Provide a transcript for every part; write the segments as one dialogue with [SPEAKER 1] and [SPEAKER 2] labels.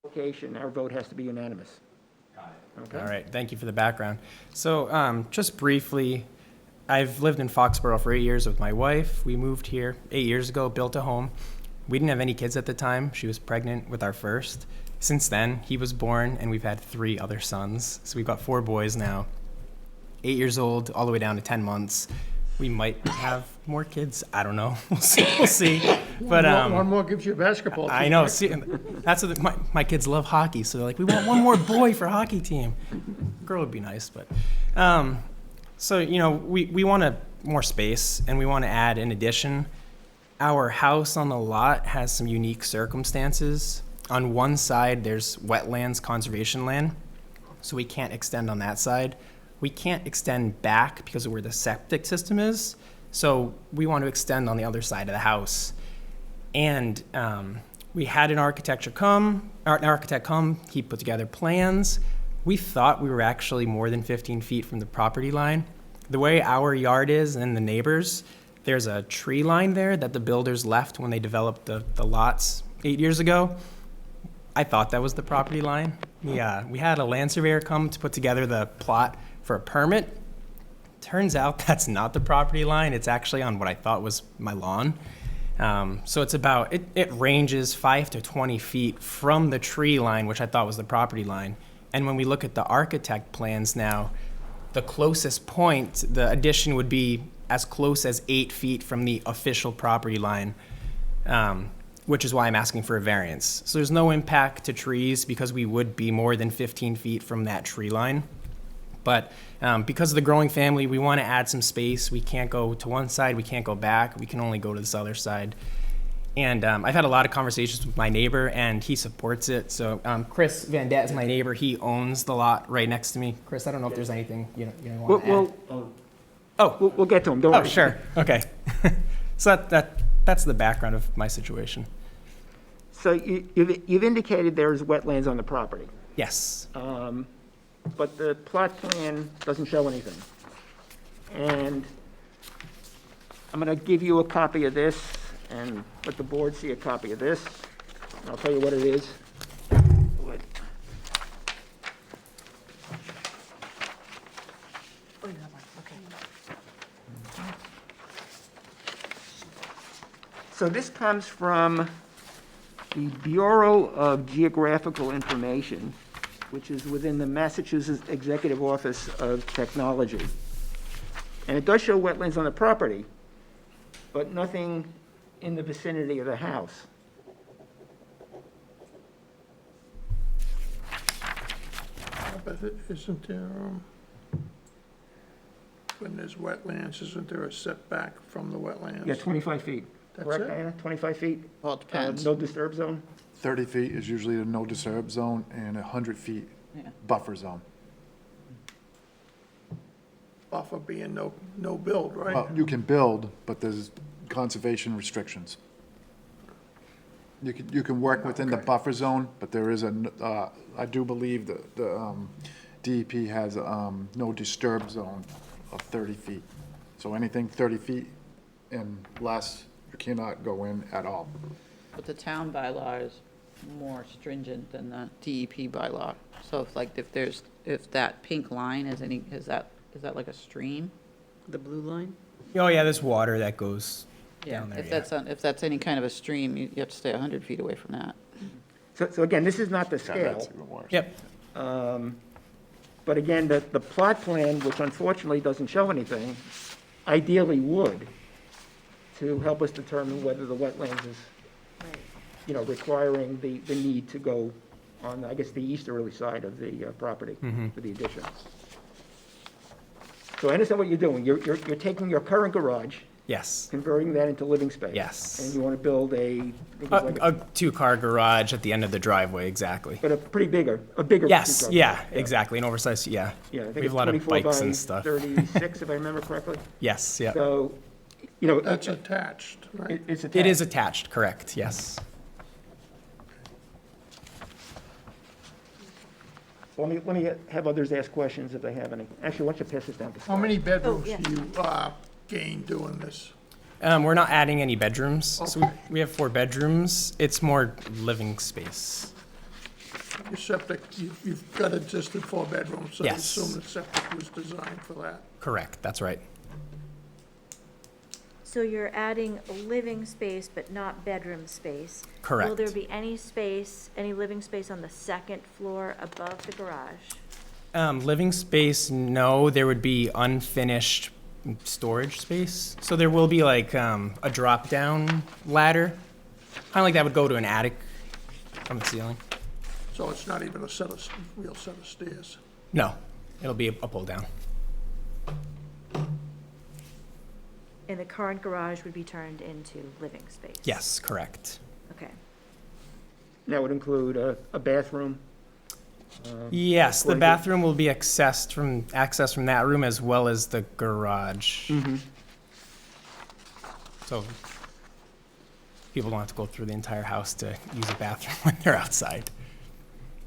[SPEAKER 1] application, our vote has to be unanimous. Okay?
[SPEAKER 2] All right, thank you for the background. So just briefly, I've lived in Foxborough for 8 years with my wife. We moved here 8 years ago, built a home. We didn't have any kids at the time. She was pregnant with our first. Since then, he was born, and we've had 3 other sons. So we've got 4 boys now, 8 years old, all the way down to 10 months. We might have more kids. I don't know. We'll see. We'll see. But
[SPEAKER 3] One more gives you a basketball team.
[SPEAKER 2] I know. See, that's what my kids love hockey, so they're like, we want one more boy for hockey team. Girl would be nice, but so we want more space, and we want to add in addition. Our house on the lot has some unique circumstances. On one side, there's wetlands conservation land, so we can't extend on that side. We can't extend back because of where the septic system is, so we want to extend on the other side of the house. And we had an architect come, he put together plans. We thought we were actually more than 15 feet from the property line. The way our yard is and the neighbors, there's a tree line there that the builders left when they developed the lots 8 years ago. I thought that was the property line. We had a land surveyor come to put together the plot for a permit. Turns out that's not the property line. It's actually on what I thought was my lawn. So it's about, it ranges 5 to 20 feet from the tree line, which I thought was the property line. And when we look at the architect plans now, the closest point, the addition would be as close as 8 feet from the official property line, which is why I'm asking for a variance. So there's no impact to trees because we would be more than 15 feet from that tree line. But because of the growing family, we want to add some space. We can't go to one side, we can't go back, we can only go to this other side. And I've had a lot of conversations with my neighbor, and he supports it. So Chris Van Dat is my neighbor. He owns the lot right next to me. Chris, I don't know if there's anything you want to add.
[SPEAKER 1] We'll get to him, don't worry.
[SPEAKER 2] Oh, sure, okay. So that's the background of my situation.
[SPEAKER 1] So you've indicated there's wetlands on the property,
[SPEAKER 2] Yes.
[SPEAKER 1] but the plot plan doesn't show anything. And I'm going to give you a copy of this and let the board see a copy of this. And I'll tell you what it is. So this comes from the Bureau of Geographical Information, which is within the Massachusetts Executive Office of Technology. And it does show wetlands on the property, but nothing in the vicinity of the house.
[SPEAKER 3] But isn't there, when there's wetlands, isn't there a setback from the wetlands?
[SPEAKER 1] Yeah, 25 feet.
[SPEAKER 3] That's
[SPEAKER 1] Correct,
[SPEAKER 3] it?
[SPEAKER 1] Diana? 25 feet?
[SPEAKER 4] Well, it depends.
[SPEAKER 1] No disturb zone?
[SPEAKER 5] 30 feet is usually the no disturb zone, and 100 feet
[SPEAKER 4] Yeah.
[SPEAKER 5] buffer zone.
[SPEAKER 3] Buffer being no build, right?
[SPEAKER 5] Well, you can build, but there's conservation restrictions. You can work within the
[SPEAKER 3] Okay.
[SPEAKER 5] buffer zone, but there is I do believe that the DEP has no disturb zone of 30 feet. So anything 30 feet and less, you cannot go in at all.
[SPEAKER 4] But the town bylaw is more stringent than the DEP bylaw. So if that pink line is is that like a stream?
[SPEAKER 6] The blue line?
[SPEAKER 2] Oh, yeah, there's water that goes
[SPEAKER 4] Yeah.
[SPEAKER 2] down there.
[SPEAKER 4] If that's any kind of a stream, you have to stay 100 feet away from that.
[SPEAKER 1] So again, this is not the
[SPEAKER 5] Yeah,
[SPEAKER 1] scale.
[SPEAKER 5] that's even worse.
[SPEAKER 2] Yep.
[SPEAKER 1] But again, the plot plan, which unfortunately doesn't show anything, ideally would, to help us determine whether the wetlands is, requiring the need to go on, I guess, the easterly side of the property for the addition. So I understand what you're doing. You're taking your current garage,
[SPEAKER 2] Yes.
[SPEAKER 1] converting that into living space.
[SPEAKER 2] Yes.
[SPEAKER 1] And you want to build a
[SPEAKER 2] 2-car garage at the end of the driveway, exactly.
[SPEAKER 1] but a bigger.
[SPEAKER 2] Yes,
[SPEAKER 1] two-car
[SPEAKER 2] yeah,
[SPEAKER 1] garage.
[SPEAKER 2] exactly, an oversized, yeah.
[SPEAKER 1] Yeah, I think
[SPEAKER 2] We have
[SPEAKER 1] it's
[SPEAKER 2] a lot of
[SPEAKER 1] 24
[SPEAKER 2] bikes
[SPEAKER 1] by
[SPEAKER 2] and stuff.
[SPEAKER 1] 36, if I remember correctly.
[SPEAKER 2] Yes, yeah.
[SPEAKER 1] So,
[SPEAKER 3] That's attached, right?
[SPEAKER 1] it's attached.
[SPEAKER 2] It is attached, correct, yes.
[SPEAKER 1] Let me have others ask questions if they have any. Actually, why don't you pass this down to
[SPEAKER 3] How
[SPEAKER 1] Scott?
[SPEAKER 3] many bedrooms
[SPEAKER 6] yeah.
[SPEAKER 3] do you gain doing this?
[SPEAKER 2] We're not adding any bedrooms, so
[SPEAKER 3] Okay.
[SPEAKER 2] we have 4 bedrooms. It's more living space.
[SPEAKER 3] Your septic, you've got existing 4 bedrooms, so I
[SPEAKER 2] Yes.
[SPEAKER 3] assume the septic was designed for that.
[SPEAKER 2] Correct, that's right.
[SPEAKER 6] So you're adding living space, but not bedroom space. Will
[SPEAKER 2] Correct.
[SPEAKER 6] there be any space, any living space on the second floor above the garage?
[SPEAKER 2] Living space, no, there would be unfinished storage space. So there will be like a drop-down ladder, kind of like that would go to an attic from the ceiling.
[SPEAKER 3] So it's not even a real set of stairs.
[SPEAKER 2] No, it'll be a pull-down.
[SPEAKER 6] And the current garage would be turned into living space?
[SPEAKER 2] Yes, correct.
[SPEAKER 6] Okay.
[SPEAKER 1] That would include a bathroom.
[SPEAKER 2] Yes, the
[SPEAKER 1] according to-
[SPEAKER 2] bathroom will be accessed from that room as well as the garage. So people don't have to go through the entire house to use a bathroom when they're outside.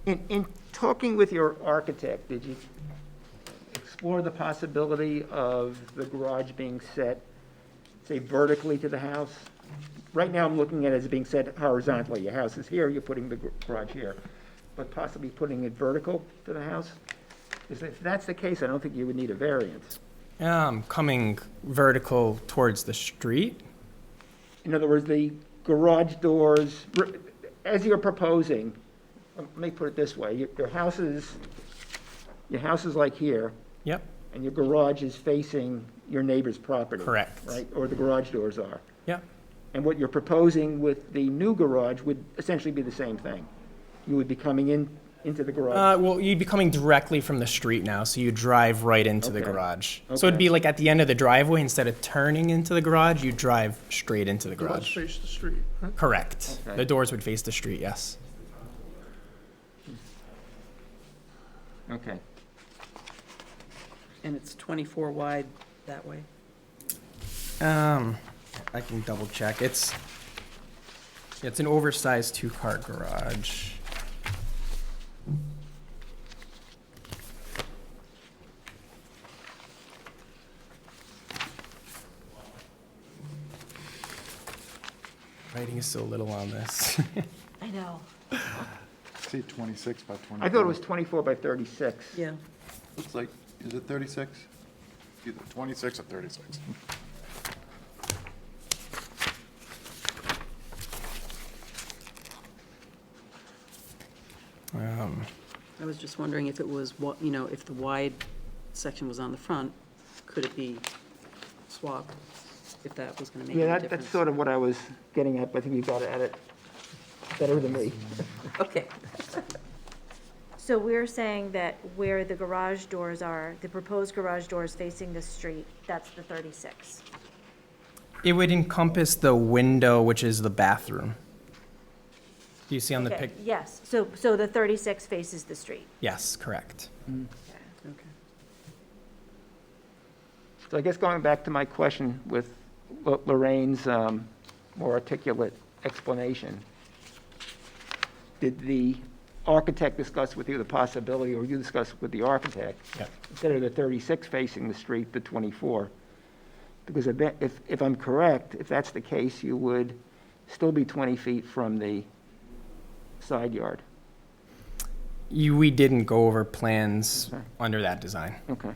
[SPEAKER 1] In talking with your architect, did you explore the possibility of the garage being set, say, vertically to the house? Right now, I'm looking at it as being set horizontally. Your house is here, you're putting the garage here, but possibly putting it vertical to the house? Because if that's the case, I don't think you would need a variance.
[SPEAKER 2] Coming vertical towards the street.
[SPEAKER 1] In other words, the garage doors, as you're proposing, let me put it this way, your house is like here,
[SPEAKER 2] Yep,
[SPEAKER 1] and your garage is facing your neighbor's property.
[SPEAKER 2] Correct.
[SPEAKER 1] Right, or the garage doors are.
[SPEAKER 2] yep.
[SPEAKER 1] And what you're proposing with the new garage would essentially be the same thing. You would be coming into the garage.
[SPEAKER 2] Well, you'd be coming directly from the street now, so you drive right into the
[SPEAKER 1] Okay.
[SPEAKER 2] garage. So
[SPEAKER 1] Okay.
[SPEAKER 2] it'd be like at the end of the driveway, instead of turning into the garage, you drive straight into the
[SPEAKER 3] Doors
[SPEAKER 2] garage.
[SPEAKER 3] face the street. Huh?
[SPEAKER 2] Correct.
[SPEAKER 1] Okay.
[SPEAKER 2] The doors would face the street, yes.
[SPEAKER 1] Okay.
[SPEAKER 7] And it's 24 wide that way?
[SPEAKER 2] I can double check. It's an oversized 2-car garage. Writing is so little on this.
[SPEAKER 6] I know.
[SPEAKER 5] See 26 by 24.
[SPEAKER 1] I thought it was 24 by 36.
[SPEAKER 7] Yeah.
[SPEAKER 5] Looks like, is it 36? Either 26 or 36.
[SPEAKER 7] I was just wondering if it was, if the wide section was on the front, could it be swapped, if that was going to make
[SPEAKER 1] Yeah,
[SPEAKER 7] any
[SPEAKER 1] that's
[SPEAKER 7] difference?
[SPEAKER 1] sort of what I was getting at, but I think you got at it better than me.
[SPEAKER 7] Okay.
[SPEAKER 6] So we're saying that where the garage doors are, the proposed garage doors facing the street, that's the 36.
[SPEAKER 2] It would encompass the window, which is the bathroom. Do you see on the
[SPEAKER 6] Okay,
[SPEAKER 2] pic?
[SPEAKER 6] yes, so the 36 faces the street.
[SPEAKER 2] Yes, correct.
[SPEAKER 7] Okay.
[SPEAKER 1] So I guess going back to my question with Lorraine's more articulate explanation, did the architect discuss with you the possibility, or you discuss with the architect,
[SPEAKER 2] Yep.
[SPEAKER 1] instead of the 36 facing the street, the 24? Because if I'm correct, if that's the case, you would still be 20 feet from the side yard.
[SPEAKER 2] We didn't go over plans
[SPEAKER 1] Okay.
[SPEAKER 2] under that design.
[SPEAKER 1] Okay.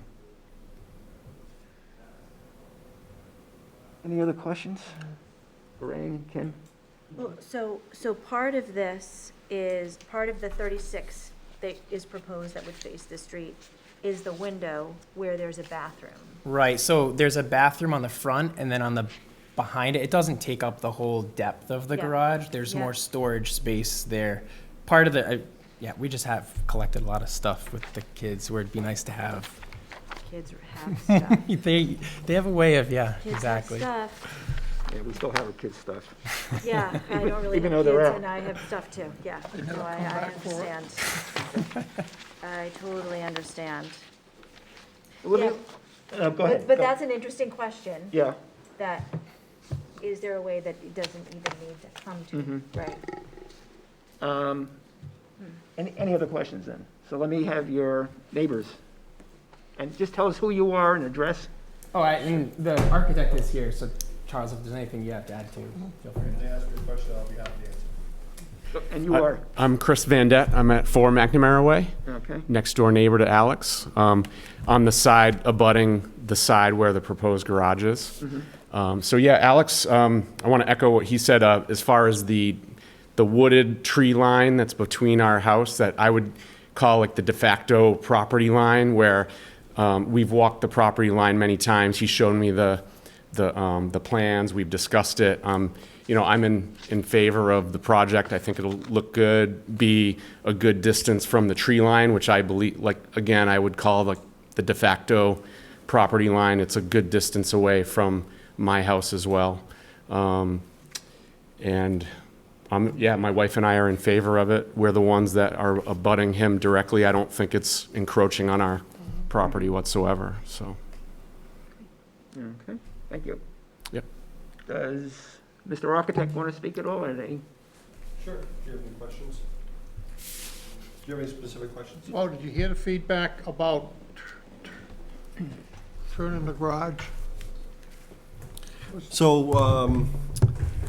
[SPEAKER 1] Any other questions? Lorraine, Ken?
[SPEAKER 6] Well, so part of this is, part of the 36 that is proposed that would face the street is the window where there's a bathroom.
[SPEAKER 2] Right, so there's a bathroom on the front, and then on the behind it, it doesn't take up the whole depth of the
[SPEAKER 6] Yeah.
[SPEAKER 2] garage. There's
[SPEAKER 6] Yeah.
[SPEAKER 2] more storage space there. Part of the, yeah, we just have collected a lot of stuff with the kids where it'd be nice to have.
[SPEAKER 6] Kids have stuff.
[SPEAKER 2] They have a way of, yeah,
[SPEAKER 6] Kids have
[SPEAKER 2] exactly.
[SPEAKER 6] stuff.
[SPEAKER 1] Yeah, we still have our kids' stuff.
[SPEAKER 6] Yeah, I don't really
[SPEAKER 1] Even
[SPEAKER 6] have
[SPEAKER 1] though they're
[SPEAKER 6] kids,
[SPEAKER 1] out.
[SPEAKER 6] and I have stuff too, yeah.
[SPEAKER 3] They never
[SPEAKER 6] So
[SPEAKER 3] come
[SPEAKER 6] I
[SPEAKER 3] back for it.
[SPEAKER 6] understand. I totally understand.
[SPEAKER 1] Let
[SPEAKER 6] Yeah.
[SPEAKER 1] me, go ahead.
[SPEAKER 6] But that's an interesting question,
[SPEAKER 1] Yeah,
[SPEAKER 6] that, is there a way that it doesn't even need to come to, right?
[SPEAKER 1] any other questions then? So let me have your neighbors. And just tell us who you are and address.
[SPEAKER 2] Oh, and the architect is here, so Charles, if there's anything you have to add to, feel free.
[SPEAKER 8] May I ask you a question? I'll be happy to answer.
[SPEAKER 1] And you are,
[SPEAKER 8] I'm Chris Vandette. I'm at 4 McNamara Way,
[SPEAKER 1] okay?
[SPEAKER 8] next door neighbor to Alex, on the side abutting the side where the proposed garage is. So yeah, Alex, I want to echo what he said as far as the wooded tree line that's between our house that I would call like the de facto property line, where we've walked the property line many times. He's shown me the plans. We've discussed it. You know, I'm in favor of the project. I think it'll look good, be a good distance from the tree line, which I believe, like, again, I would call like the de facto property line. It's a good distance away from my house as well. And yeah, my wife and I are in favor of it. We're the ones that are abutting him directly. I don't think it's encroaching on our property whatsoever, so.
[SPEAKER 1] Okay, thank you.
[SPEAKER 8] Yep.
[SPEAKER 1] Does Mr. Architect want to speak at all, or they?
[SPEAKER 9] Sure. Do you have any questions? Do you have any specific questions?
[SPEAKER 3] Well, did you hear the feedback about turning the garage?
[SPEAKER 9] So,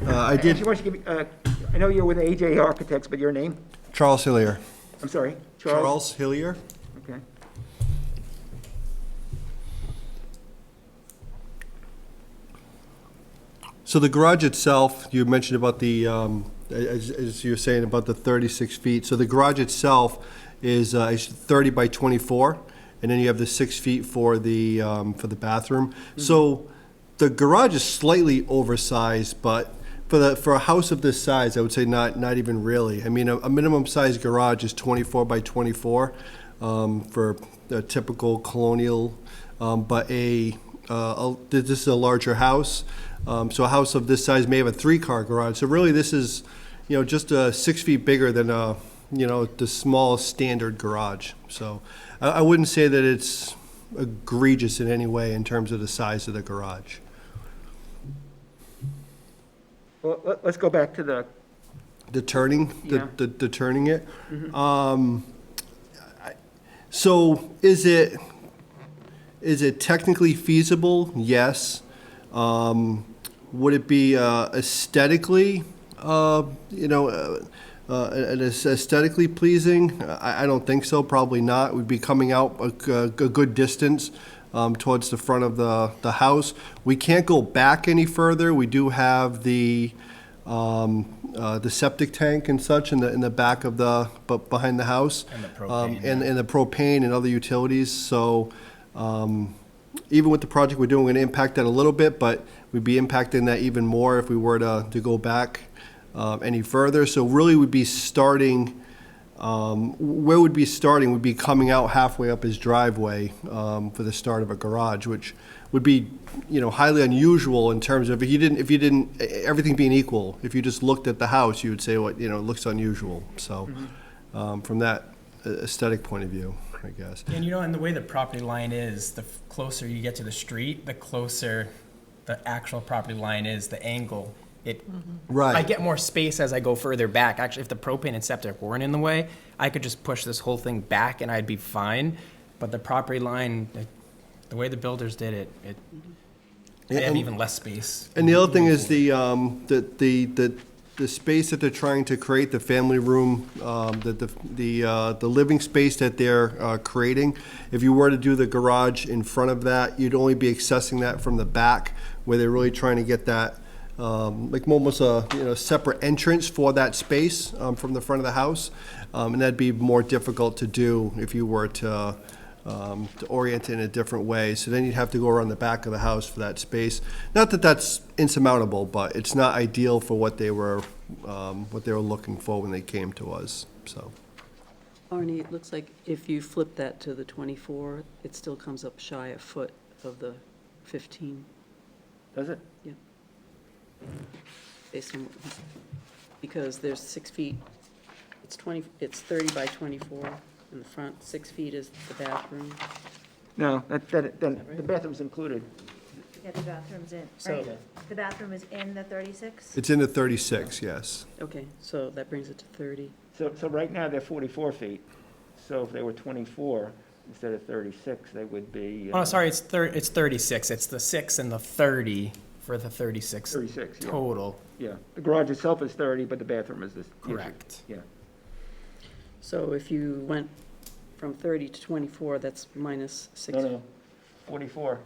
[SPEAKER 9] I
[SPEAKER 1] Actually,
[SPEAKER 9] did,
[SPEAKER 1] why don't you give me, I know you're with AJ Architects, but your name?
[SPEAKER 9] Charles Hillier.
[SPEAKER 1] I'm sorry,
[SPEAKER 9] Charles Hillier.
[SPEAKER 1] Okay.
[SPEAKER 9] So the garage itself, you mentioned about the, as you were saying, about the 36 feet. So the garage itself is 30 by 24, and then you have the 6 feet for the bathroom. So the garage is slightly oversized, but for a house of this size, I would say not even really. I mean, a minimum size garage is 24 by 24 for a typical colonial, but this is a larger house. So a house of this size may have a 3-car garage. So really, this is, just 6 feet bigger than the small standard garage. So I wouldn't say that it's egregious in any way in terms of the size of the garage.
[SPEAKER 1] Well, let's go back to the,
[SPEAKER 9] The turning,
[SPEAKER 1] Yeah.
[SPEAKER 9] the turning it. So is it technically feasible? Yes. Would it be aesthetically, aesthetically pleasing? I don't think so. Probably not. We'd be coming out a good distance towards the front of the house. We can't go back any further. We do have the septic tank and such in the back of behind the house,
[SPEAKER 2] And the propane.
[SPEAKER 9] and the propane and other utilities. So even with the project we're doing, we're going to impact that a little bit, but we'd be impacting that even more if we were to go back any further. So really, we'd be starting. Where we'd be starting would be coming out halfway up his driveway for the start of a garage, which would be, highly unusual in terms of if you didn't everything being equal. If you just looked at the house, you would say, it looks unusual. So from that aesthetic point of view, I guess.
[SPEAKER 2] And and the way the property line is, the closer you get to the street, the closer the actual property line is, the angle.
[SPEAKER 9] Right.
[SPEAKER 2] I get more space as I go further back. Actually, if the propane and septic weren't in the way, I could just push this whole thing back and I'd be fine. But the property line, the way the builders did it, they have even less space.
[SPEAKER 9] And the other thing is the space that they're trying to create, the family room, the living space that they're creating. If you were to do the garage in front of that, you'd only be accessing that from the back, where they're really trying to get that like almost a separate entrance for that space from the front of the house, and that'd be more difficult to do if you were to orient it in a different way. So then you'd have to go around the back of the house for that space. Not that that's insurmountable, but it's not ideal for what they were looking for when they came to us. So
[SPEAKER 7] Arnie, it looks like if you flip that to the 24, it still comes up shy a foot of the 15.
[SPEAKER 1] does it?
[SPEAKER 7] Yeah. Based on, because there's 6 feet, it's 30 by 24 in the front, 6 feet is the bathroom.
[SPEAKER 1] No, the bathroom's included.
[SPEAKER 6] Yeah, the bathroom's in,
[SPEAKER 7] So-
[SPEAKER 6] right? The bathroom is in the 36?
[SPEAKER 9] it's in the 36, yes.
[SPEAKER 7] Okay, so that brings it to 30.
[SPEAKER 1] So right now, they're 44 feet. So if they were 24 instead of 36, they would be.
[SPEAKER 2] Oh, sorry, it's 36. It's the 6 and the 30 for the 36
[SPEAKER 1] 36, yeah.
[SPEAKER 2] total.
[SPEAKER 1] Yeah, the garage itself is 30, but the bathroom is this.
[SPEAKER 2] Correct.
[SPEAKER 1] Yeah.
[SPEAKER 7] So if you went from 30 to 24, that's minus 6.
[SPEAKER 1] No, 44.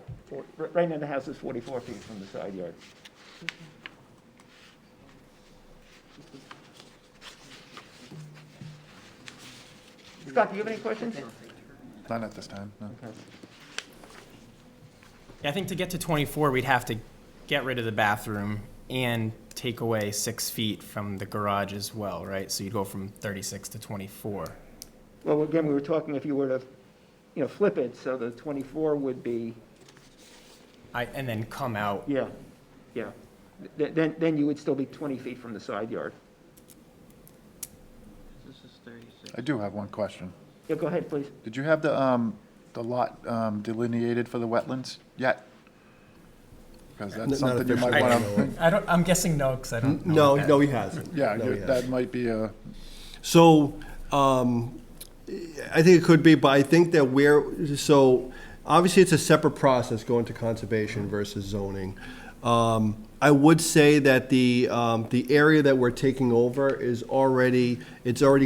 [SPEAKER 1] Right now, the house is 44 feet from the side yard. Scott, do you have any questions?
[SPEAKER 5] Not at this time, no.
[SPEAKER 2] Yeah, I think to get to 24, we'd have to get rid of the bathroom and take away 6 feet from the garage as well, right? So you'd go from 36 to 24.
[SPEAKER 1] Well, again, we were talking if you were to, flip it, so the 24 would be,
[SPEAKER 2] And then come out.
[SPEAKER 1] yeah. Then you would still be 20 feet from the side yard.
[SPEAKER 4] This is 36.
[SPEAKER 5] I do have one question.
[SPEAKER 1] Yeah, go ahead, please.
[SPEAKER 5] Did you have the lot delineated for the wetlands yet? Because that's
[SPEAKER 9] Not
[SPEAKER 5] something you might
[SPEAKER 9] officially.
[SPEAKER 5] want to,
[SPEAKER 2] I'm guessing no, because I don't know.
[SPEAKER 9] No, he hasn't.
[SPEAKER 5] yeah,
[SPEAKER 9] No, he hasn't.
[SPEAKER 5] that might be a,
[SPEAKER 9] So, I think it could be, but I think that so, obviously it's a separate process going to conservation versus zoning. I would say that the area that we're taking over is already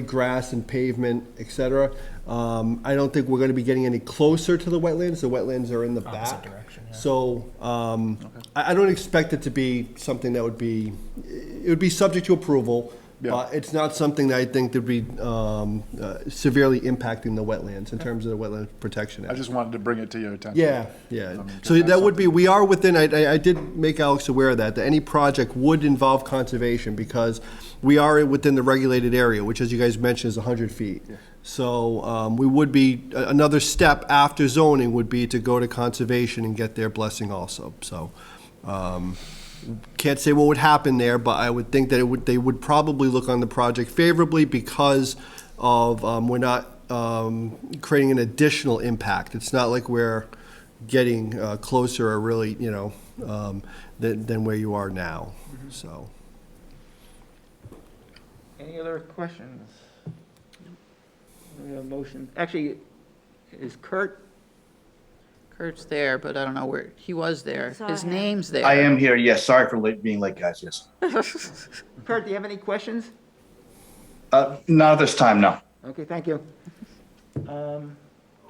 [SPEAKER 9] grass and pavement, et cetera. I don't think we're gonna be getting any closer to the wetlands. The wetlands are in the
[SPEAKER 2] Opposite
[SPEAKER 9] back.
[SPEAKER 2] direction, yeah.
[SPEAKER 9] So, I don't expect it to be something that it would be subject to approval.
[SPEAKER 5] Yeah.
[SPEAKER 9] But it's not something that I think would be severely impacting the wetlands in terms of the Wetland Protection Act.
[SPEAKER 5] I just wanted to bring it to your attention.
[SPEAKER 9] Yeah.
[SPEAKER 5] mean, 'cause
[SPEAKER 9] So
[SPEAKER 5] that's
[SPEAKER 9] that would be, we are within, I did make Alex aware of that any project would involve conservation because we are within the regulated area, which as you guys mentioned is 100 feet. So we would be, another step after zoning would be to go to conservation and get their blessing also. So can't say what would happen there, but I would think that they would probably look on the project favorably because of, we're not creating an additional impact. It's not like we're getting closer or really, than where you are now, so.
[SPEAKER 1] Any other questions? We have a motion. Actually, is Kurt's
[SPEAKER 4] there, but I don't know where, he was there.
[SPEAKER 6] Saw
[SPEAKER 4] His
[SPEAKER 6] him.
[SPEAKER 4] name's there.
[SPEAKER 10] I am here, yes. Sorry for being late, guys, yes.
[SPEAKER 1] Kurt, do you have any questions?
[SPEAKER 10] Not at this time, no.
[SPEAKER 1] Okay, thank you.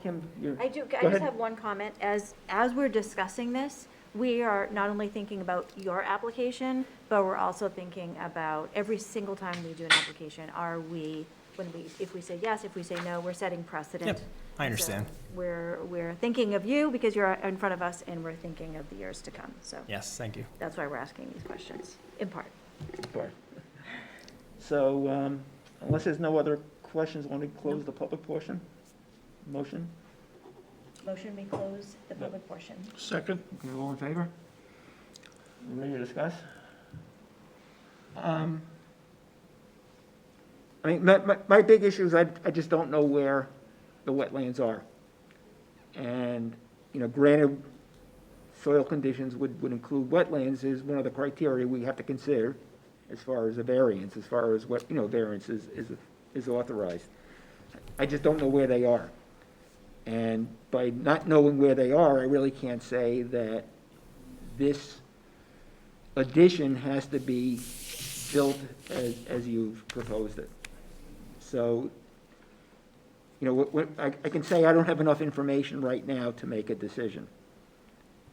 [SPEAKER 1] Kim, you're.
[SPEAKER 6] I
[SPEAKER 1] Go
[SPEAKER 6] just
[SPEAKER 1] ahead.
[SPEAKER 6] have one comment. As we're discussing this, we are not only thinking about your application, but we're also thinking about every single time we do an application, if we say yes, if we say no, we're setting precedent.
[SPEAKER 2] Yep, I understand.
[SPEAKER 6] So we're thinking of you because you're in front of us, and we're thinking of the years to come. So
[SPEAKER 2] Yes, thank you.
[SPEAKER 6] that's why we're asking these questions, in part.
[SPEAKER 1] Part. So, unless there's no other questions, want to close the public portion? Motion?
[SPEAKER 6] Motion, we close the public portion.
[SPEAKER 3] Second?
[SPEAKER 1] Okay, all in favor? Ready to discuss? I mean, my big issue is I just don't know where the wetlands are. And, granted, soil conditions would include wetlands is one of the criteria we have to consider as far as a variance, as far as what, variance is authorized. I just don't know where they are. And by not knowing where they are, I really can't say that this addition has to be built as you've proposed it. So, I can say I don't have enough information right now to make a decision.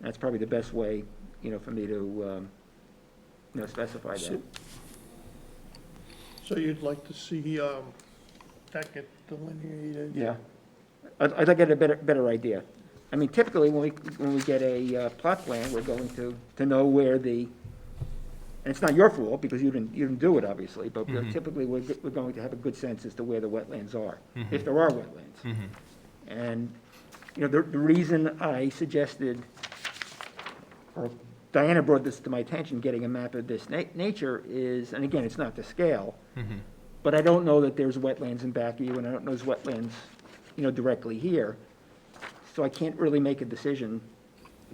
[SPEAKER 1] That's probably the best way, for me to, specify that.
[SPEAKER 3] So you'd like to see that get delineated?
[SPEAKER 1] Yeah. I'd like to get a better idea. I mean, typically, when we get a plot plan, we're going to know where and it's not your fault, because you didn't do it, obviously, but typically, we're going to have a good sense as to where the wetlands are, if there are wetlands. And, the reason I suggested, or Diana brought this to my attention, getting a map of this nature is, and again, it's not to scale, but I don't know that there's wetlands in back of you, and I don't know there's wetlands directly here. So I can't really make a decision.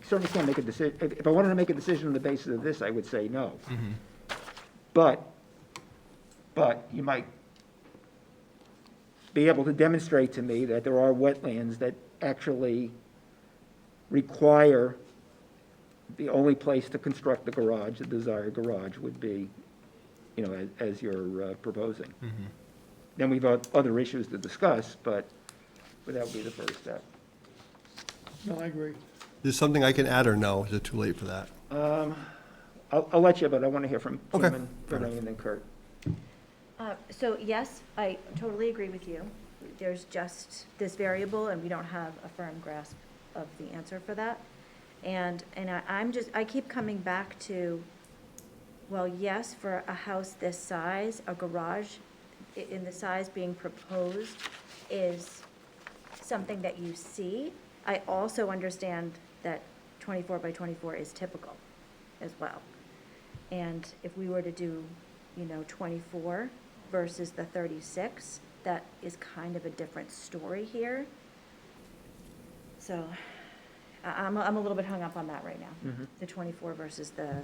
[SPEAKER 1] I certainly can't make a decision. If I wanted to make a decision on the basis of this, I would say no. But you might be able to demonstrate to me that there are wetlands that actually require the only place to construct the garage, the desired garage, would be, you know, as you're proposing. Then we've got other issues to discuss, but that would be the first step.
[SPEAKER 3] No, I agree.
[SPEAKER 9] Is something I can add, or no? Is it too late for that?
[SPEAKER 1] I'll let you, but I want to hear from
[SPEAKER 9] Okay.
[SPEAKER 1] Tim and Lorraine and then Kurt.
[SPEAKER 6] So yes, I totally agree with you. There's just this variable, and we don't have a firm grasp of the answer for that. And I keep coming back to, well, yes, for a house this size, a garage in the size being proposed is something that you see. I also understand that 24 by 24 is typical as well. And if we were to do, 24 versus the 36, that is kind of a different story here. So I'm a little bit hung up on that right now. The 24 versus the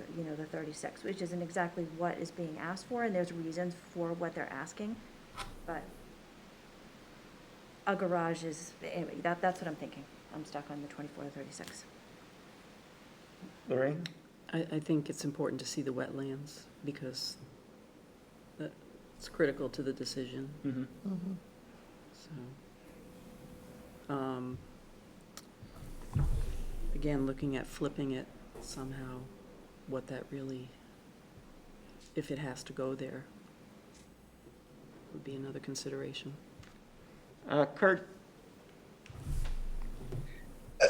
[SPEAKER 6] 36, which isn't exactly what is being asked for, and there's reasons for what they're asking. But a garage is, anyway, that's what I'm thinking. I'm stuck on the 24 to 36.
[SPEAKER 1] Lorraine?
[SPEAKER 7] I think it's important to see the wetlands, because it's critical to the decision. So, again, looking at flipping it somehow, what that really, if it has to go there, would be another consideration.
[SPEAKER 1] Kurt?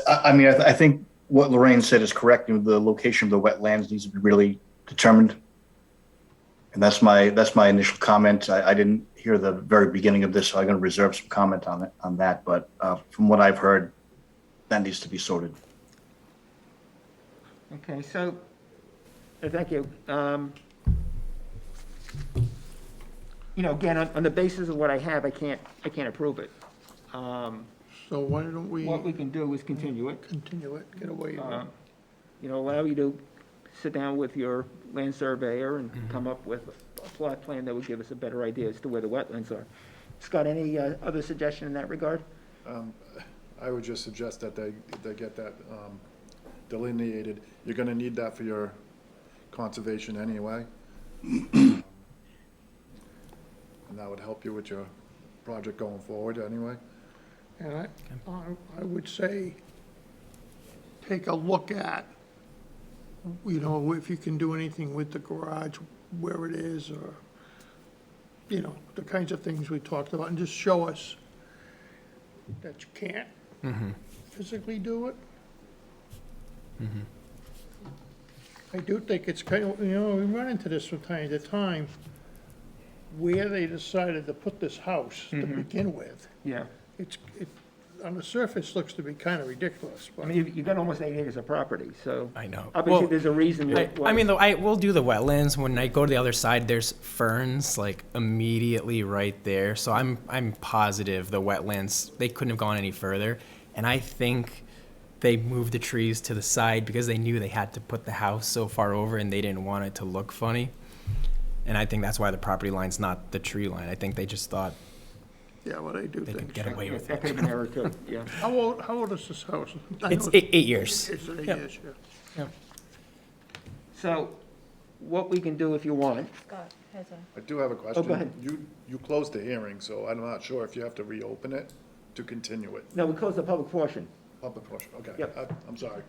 [SPEAKER 10] I mean, I think what Lorraine said is correct. The location of the wetlands needs to be really determined. And that's my initial comment. I didn't hear the very beginning of this, so I'm going to reserve some comment on that. But from what I've heard, that needs to be sorted.
[SPEAKER 1] Okay, so, thank you. Again, on the basis of what I have, I can't approve it.
[SPEAKER 3] So why don't we
[SPEAKER 1] What we can do is continue it.
[SPEAKER 3] continue it, get away with it?
[SPEAKER 1] Allow you to sit down with your land surveyor and come up with a plot plan that would give us a better idea as to where the wetlands are. Scott, any other suggestion in that regard?
[SPEAKER 5] I would just suggest that they get that delineated. You're gonna need that for your conservation anyway. And that would help you with your project going forward anyway.
[SPEAKER 3] And I would say, take a look at, if you can do anything with the garage, where it is, or, the kinds of things we talked about, and just show us that you can't physically do it. I do think it's kind of, we run into this from time to time, where they decided to put this house to begin with.
[SPEAKER 1] Yeah.
[SPEAKER 3] It, on the surface, looks to be kind of ridiculous,
[SPEAKER 1] I
[SPEAKER 3] but
[SPEAKER 1] mean, you've got almost 8 acres of property, so.
[SPEAKER 2] I know.
[SPEAKER 1] Obviously,
[SPEAKER 2] Well,
[SPEAKER 1] there's a reason.
[SPEAKER 2] I mean, though, I will do the wetlands. When I go to the other side, there's ferns like immediately right there. So I'm positive the wetlands, they couldn't have gone any further. And I think they moved the trees to the side because they knew they had to put the house so far over and they didn't want it to look funny. And I think that's why the property line's not the tree line. I think they just thought
[SPEAKER 3] yeah, what I do
[SPEAKER 2] they could
[SPEAKER 3] think.
[SPEAKER 2] get away with
[SPEAKER 1] That
[SPEAKER 2] it.
[SPEAKER 1] could have been error too, yeah.
[SPEAKER 3] How old is this house? I
[SPEAKER 2] It's
[SPEAKER 3] know
[SPEAKER 2] 8 years.
[SPEAKER 3] It's 8
[SPEAKER 2] Yep.
[SPEAKER 3] years, yeah.
[SPEAKER 1] So what we can do if you want,
[SPEAKER 6] Scott has a.
[SPEAKER 5] I do have a question.
[SPEAKER 1] go ahead.
[SPEAKER 5] You closed the hearing, so I'm not sure if you have to reopen it to continue it.
[SPEAKER 1] no, we close the public portion.
[SPEAKER 5] Public portion, okay.
[SPEAKER 1] Yep.
[SPEAKER 5] I'm sorry.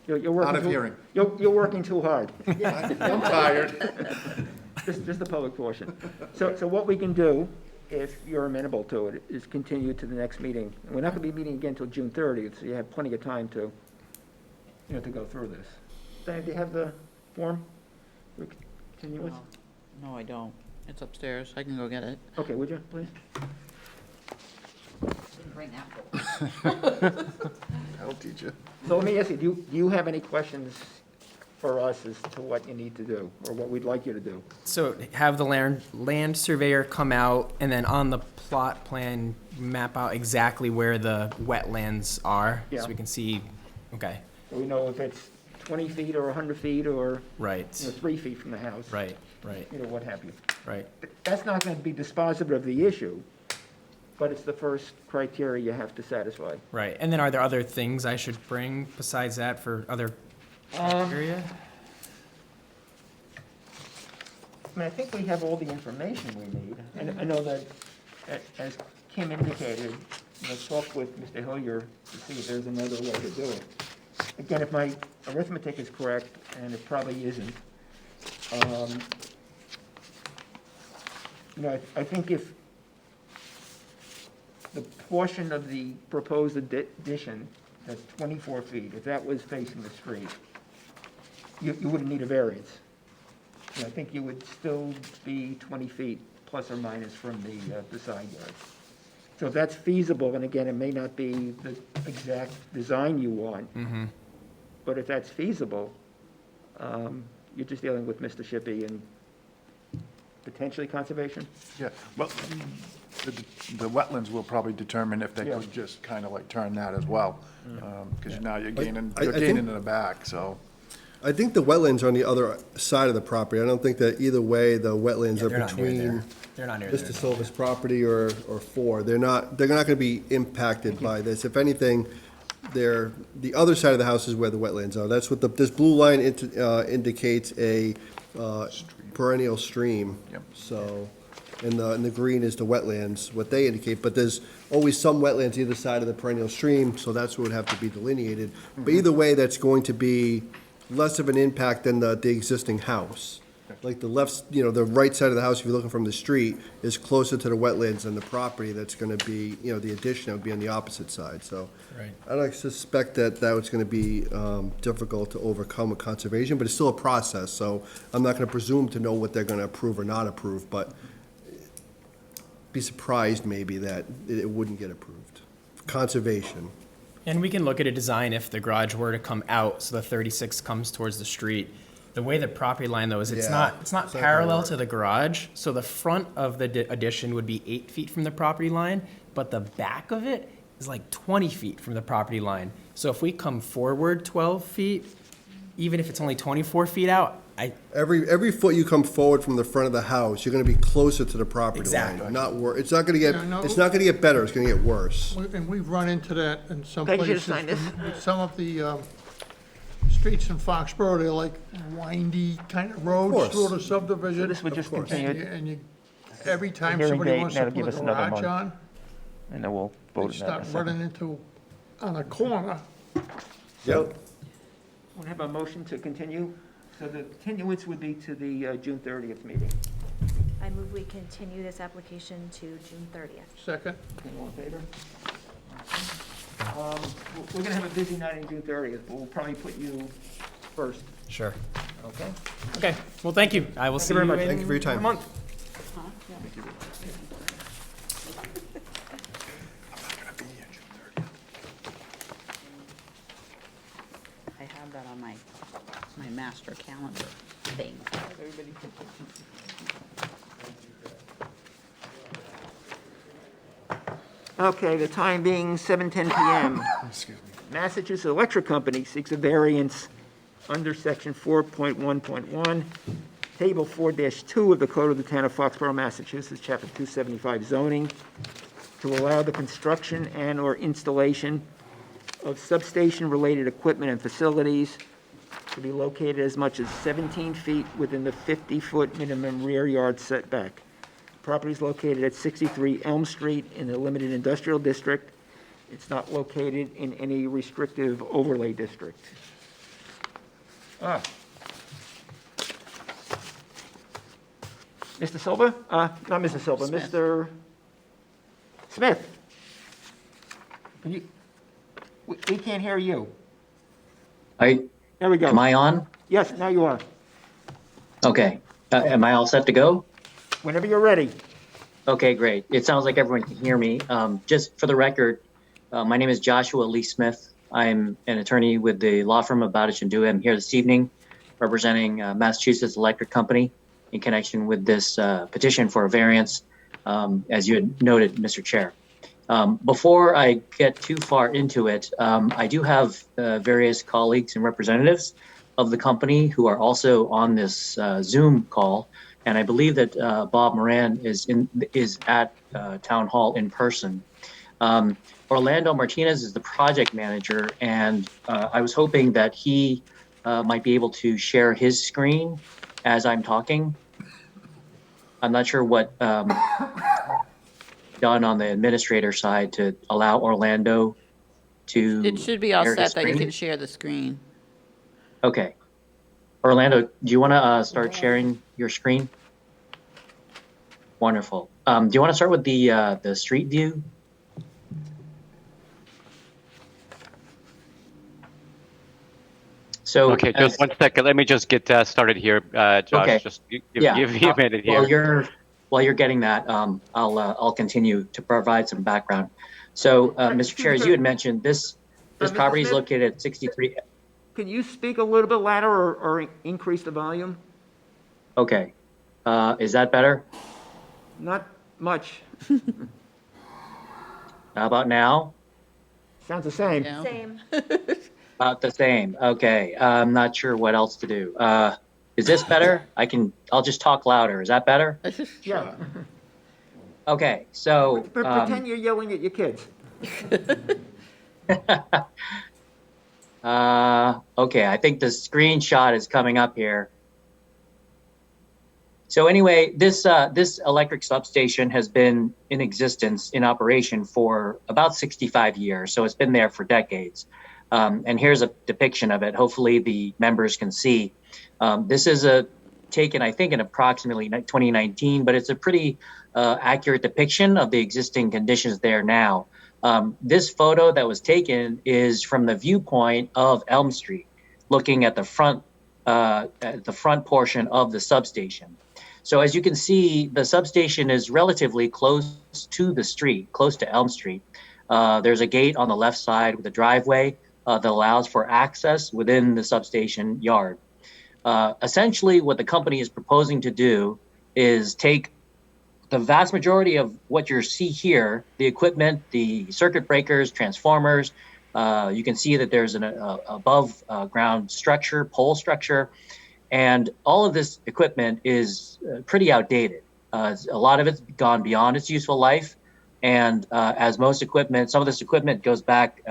[SPEAKER 1] You're working
[SPEAKER 5] Out of
[SPEAKER 1] too-
[SPEAKER 5] hearing.
[SPEAKER 1] You're working too hard.
[SPEAKER 5] I'm tired.
[SPEAKER 1] Just the public portion. So what we can do, if you're amenable to it, is continue to the next meeting. And we're not gonna be meeting again until June 30th, so you have plenty of time to, to go through this. Diane, do you have the form for continuance?
[SPEAKER 4] No, I don't. It's upstairs. I can go get it.
[SPEAKER 1] Okay, would you, please?
[SPEAKER 4] Didn't bring that book.
[SPEAKER 5] I'll teach you.
[SPEAKER 1] So let me ask you, do you have any questions for us as to what you need to do, or what we'd like you to do?
[SPEAKER 2] So have the land surveyor come out and then on the plot plan, map out exactly where the wetlands are?
[SPEAKER 1] Yeah.
[SPEAKER 2] So we can see, okay,
[SPEAKER 1] So we know if it's 20 feet or 100 feet or,
[SPEAKER 2] right,
[SPEAKER 1] 3 feet from the house.
[SPEAKER 2] right,
[SPEAKER 1] What have you.
[SPEAKER 2] right.
[SPEAKER 1] That's not going to be dispositive of the issue, but it's the first criteria you have to satisfy.
[SPEAKER 2] Right, and then are there other things I should bring besides that for other area?
[SPEAKER 1] I mean, I think we have all the information we need. And I know that, as Kim indicated, talk with Mr. Hillier to see if there's another way to do it. Again, if my arithmetic is correct, and it probably isn't, I think if the portion of the proposed addition that's 24 feet, if that was facing the street, you wouldn't need a variance. And I think you would still be 20 feet plus or minus from the side yard. So if that's feasible, and again, it may not be the exact design you want, but if that's feasible, you're just dealing with Mr. Shippey and potentially conservation?
[SPEAKER 5] Yeah, well, the wetlands will probably determine if they
[SPEAKER 1] Yeah.
[SPEAKER 5] could just kind of like turn that as well. Because now you're gaining,
[SPEAKER 9] I
[SPEAKER 5] you're
[SPEAKER 9] think-
[SPEAKER 5] gaining in the back, so.
[SPEAKER 9] I think the wetlands are on the other side of the property. I don't think that either way, the wetlands are
[SPEAKER 2] They're not near
[SPEAKER 9] between
[SPEAKER 2] there. They're not near
[SPEAKER 9] Mr.
[SPEAKER 2] there.
[SPEAKER 9] Silva's property or four. They're not gonna be impacted by this. If anything, the other side of the house is where the wetlands are. That's what this blue line indicates a perennial stream.
[SPEAKER 5] Yep.
[SPEAKER 9] So, and the green is the wetlands, what they indicate, but there's always some wetlands either side of the perennial stream, so that's what would have to be delineated. But either way, that's going to be less of an impact than the existing house. Like the left, the right side of the house, if you're looking from the street, is closer to the wetlands than the property that's gonna be, the addition would be on the opposite side, so.
[SPEAKER 2] Right.
[SPEAKER 9] I don't suspect that was gonna be difficult to overcome with conservation, but it's still a process, so I'm not gonna presume to know what they're gonna approve or not approve, but be surprised maybe that it wouldn't get approved. Conservation.
[SPEAKER 2] And we can look at a design if the garage were to come out, so the 36 comes towards the street. The way the property line though is it's
[SPEAKER 9] Yeah,
[SPEAKER 2] not
[SPEAKER 9] it's not gonna
[SPEAKER 2] parallel
[SPEAKER 9] work.
[SPEAKER 2] to the garage, so the front of the addition would be 8 feet from the property line, but the back of it is like 20 feet from the property line. So if we come forward 12 feet, even if it's only 24 feet out,
[SPEAKER 9] Every foot you come forward from the front of the house, you're gonna be closer to the property
[SPEAKER 2] Exactly.
[SPEAKER 9] line, not it's not gonna get,
[SPEAKER 3] Yeah, no.
[SPEAKER 9] it's not gonna get better, it's gonna get worse.
[SPEAKER 3] And we've run into that in some
[SPEAKER 1] Okay, you should
[SPEAKER 3] places.
[SPEAKER 1] sign this.
[SPEAKER 3] With some of the streets in Foxborough, they're like windy kind of roads
[SPEAKER 9] course.
[SPEAKER 3] through the subdivision.
[SPEAKER 1] So this would just
[SPEAKER 9] course.
[SPEAKER 1] continue,
[SPEAKER 3] And every time
[SPEAKER 1] Hearing
[SPEAKER 3] somebody
[SPEAKER 1] date,
[SPEAKER 3] wants to
[SPEAKER 1] that'll
[SPEAKER 3] put
[SPEAKER 1] give
[SPEAKER 3] a
[SPEAKER 1] us another
[SPEAKER 3] garage
[SPEAKER 1] month.
[SPEAKER 3] on,
[SPEAKER 1] and then we'll
[SPEAKER 3] they
[SPEAKER 1] vote on that in
[SPEAKER 3] start
[SPEAKER 1] a second.
[SPEAKER 3] running into, on a corner.
[SPEAKER 9] Yep.
[SPEAKER 1] We have a motion to continue, so the continuance would be to the June 30th meeting.
[SPEAKER 6] I move we continue this application to June 30th.
[SPEAKER 3] Second,
[SPEAKER 1] Okay, all in favor? We're gonna have a busy night on June 30th, but we'll probably put you first,
[SPEAKER 2] sure.
[SPEAKER 1] okay?
[SPEAKER 2] Okay, well, thank you. I will see
[SPEAKER 1] very
[SPEAKER 2] you
[SPEAKER 1] much.
[SPEAKER 2] in
[SPEAKER 9] Thank you for your time.
[SPEAKER 2] a month.
[SPEAKER 4] I have that on my master calendar thing.
[SPEAKER 1] Okay, the time being 7:10 PM. Massachusetts Electric Company seeks a variance under section 4.1.1, table 4-2 of the Code of the Town of Foxborough, Massachusetts, chapter 275 zoning, to allow the construction and/or installation of substation-related equipment and facilities to be located as much as 17 feet within the 50-foot minimum rear yard setback. Property is located at 63 Elm Street in the Limited Industrial District. It's not located in any restrictive overlay district. Mr. Silva? Not Mr. Silva,
[SPEAKER 4] Smith.
[SPEAKER 1] Mr. Smith? Can you, we can't hear you. There we go.
[SPEAKER 11] Am I on?
[SPEAKER 1] Yes, now you are.
[SPEAKER 11] Okay. Am I all set to go?
[SPEAKER 1] Whenever you're ready.
[SPEAKER 11] Okay, great. It sounds like everyone can hear me. Just for the record, my name is Joshua Lee Smith. I'm an attorney with the law firm of Bowditch and Dewey. I'm here this evening representing Massachusetts Electric Company in connection with this petition for a variance, as you had noted, Mr. Chair. Before I get too far into it, I do have various colleagues and representatives of the company who are also on this Zoom call. And I believe that Bob Moran is at Town Hall in person. Orlando Martinez is the project manager, and I was hoping that he might be able to share his screen as I'm talking. I'm not sure what done on the administrator side to allow Orlando to
[SPEAKER 4] It should be all
[SPEAKER 11] share his
[SPEAKER 4] set that you
[SPEAKER 11] screen.
[SPEAKER 4] can share the screen.
[SPEAKER 11] Okay. Orlando, do you want to start sharing your screen? Wonderful. Do you want to start with the street view? So
[SPEAKER 12] Okay, just one second. Let me just get started here, Josh.
[SPEAKER 11] Okay.
[SPEAKER 12] Just give
[SPEAKER 11] Yeah.
[SPEAKER 12] me a minute here.
[SPEAKER 11] While you're getting that, I'll continue to provide some background. So, Mr. Chair, as you had mentioned, this
[SPEAKER 1] Mr.
[SPEAKER 11] property is
[SPEAKER 1] Smith?
[SPEAKER 11] located at 63.
[SPEAKER 1] Can you speak a little bit louder or increase the volume?
[SPEAKER 11] Okay. Is that better?
[SPEAKER 1] Not much.
[SPEAKER 11] How about now?
[SPEAKER 1] Sounds the same.
[SPEAKER 4] Yeah.
[SPEAKER 6] Same.
[SPEAKER 11] About the same. Okay. I'm not sure what else to do. Is this better? I'll just talk louder. Is that better?
[SPEAKER 1] Yeah.
[SPEAKER 11] Okay. So,
[SPEAKER 1] Pretend you're yelling at your kids.
[SPEAKER 11] okay. I think the screenshot is coming up here. So anyway, this electric substation has been in existence, in operation for about 65 years. So it's been there for decades. And here's a depiction of it. Hopefully the members can see. This is taken, I think, in approximately 2019, but it's a pretty accurate depiction of the existing conditions there now. This photo that was taken is from the viewpoint of Elm Street, looking at the front portion of the substation. So as you can see, the substation is relatively close to the street, close to Elm Street. There's a gate on the left side with a driveway that allows for access within the substation yard. Essentially, what the company is proposing to do is take the vast majority of what you see here, the equipment, the circuit breakers, transformers. You can see that there's an above ground structure, pole structure. And all of this equipment is pretty outdated. A lot of it's gone beyond its useful life. And as most equipment, some of this equipment goes back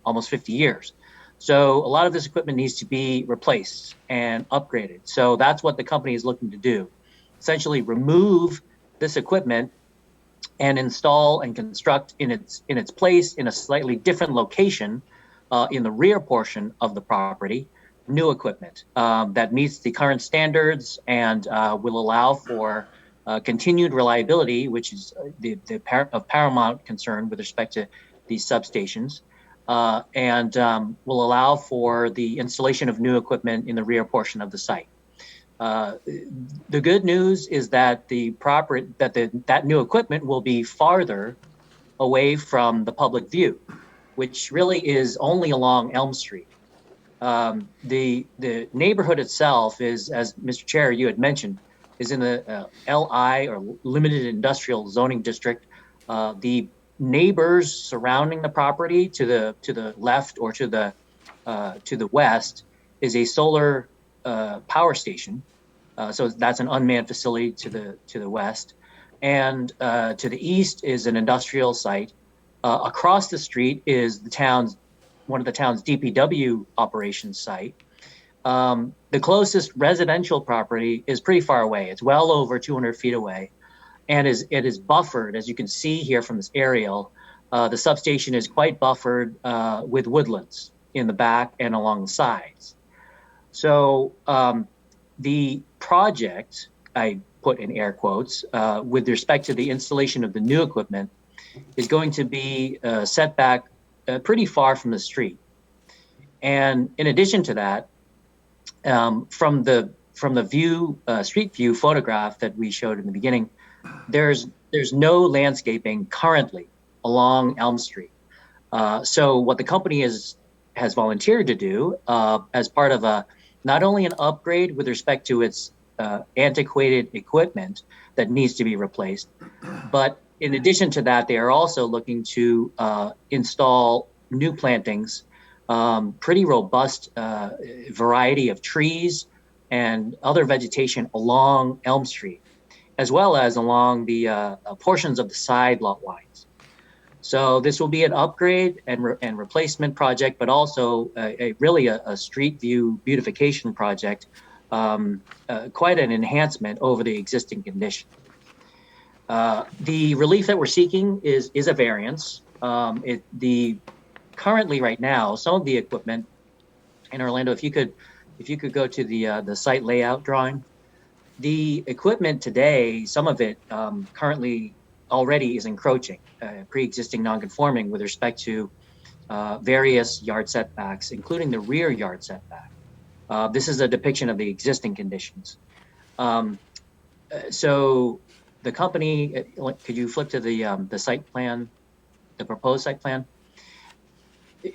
[SPEAKER 11] almost 50 years. So a lot of this equipment needs to be replaced and upgraded. So that's what the company is looking to do. Essentially remove this equipment and install and construct in its place in a slightly different location in the rear portion of the property, new equipment that meets the current standards and will allow for continued reliability, which is of paramount concern with respect to these substations, and will allow for the installation of new equipment in the rear portion of the site. The good news is that that new equipment will be farther away from the public view, which really is only along Elm Street. The neighborhood itself is, as Mr. Chair, you had mentioned, is in the LI or Limited Industrial Zoning District. The neighbors surrounding the property to the left or to the west is a solar power station. So that's an unmanned facility to the west, and to the east is an industrial site. Across the street is one of the town's DPW operations site. The closest residential property is pretty far away. It's well over 200 feet away, and it is buffered, as you can see here from this aerial. The substation is quite buffered with woodlands in the back and along the sides. So the project, I put in air quotes, with respect to the installation of the new equipment, is going to be set back pretty far from the street. And in addition to that, from the street view photograph that we showed in the beginning, there's no landscaping currently along Elm Street. So what the company has volunteered to do as part of not only an upgrade with respect to its antiquated equipment that needs to be replaced, but in addition to that, they are also looking to install new plantings, pretty robust variety of trees and other vegetation along Elm Street, as well as along the portions of the side lot lines. So this will be an upgrade and replacement project, but also really a street view beautification project, quite an enhancement over the existing condition. The relief that we're seeking is a variance. Currently right now, some of the equipment in Orlando, if you could go to the site layout drawing, the equipment today, some of it currently already is encroaching, pre-existing non-conforming with respect to various yard setbacks, including the rear yard setback. This is a depiction of the existing conditions. So the company, could you flip to the site plan, the proposed site plan?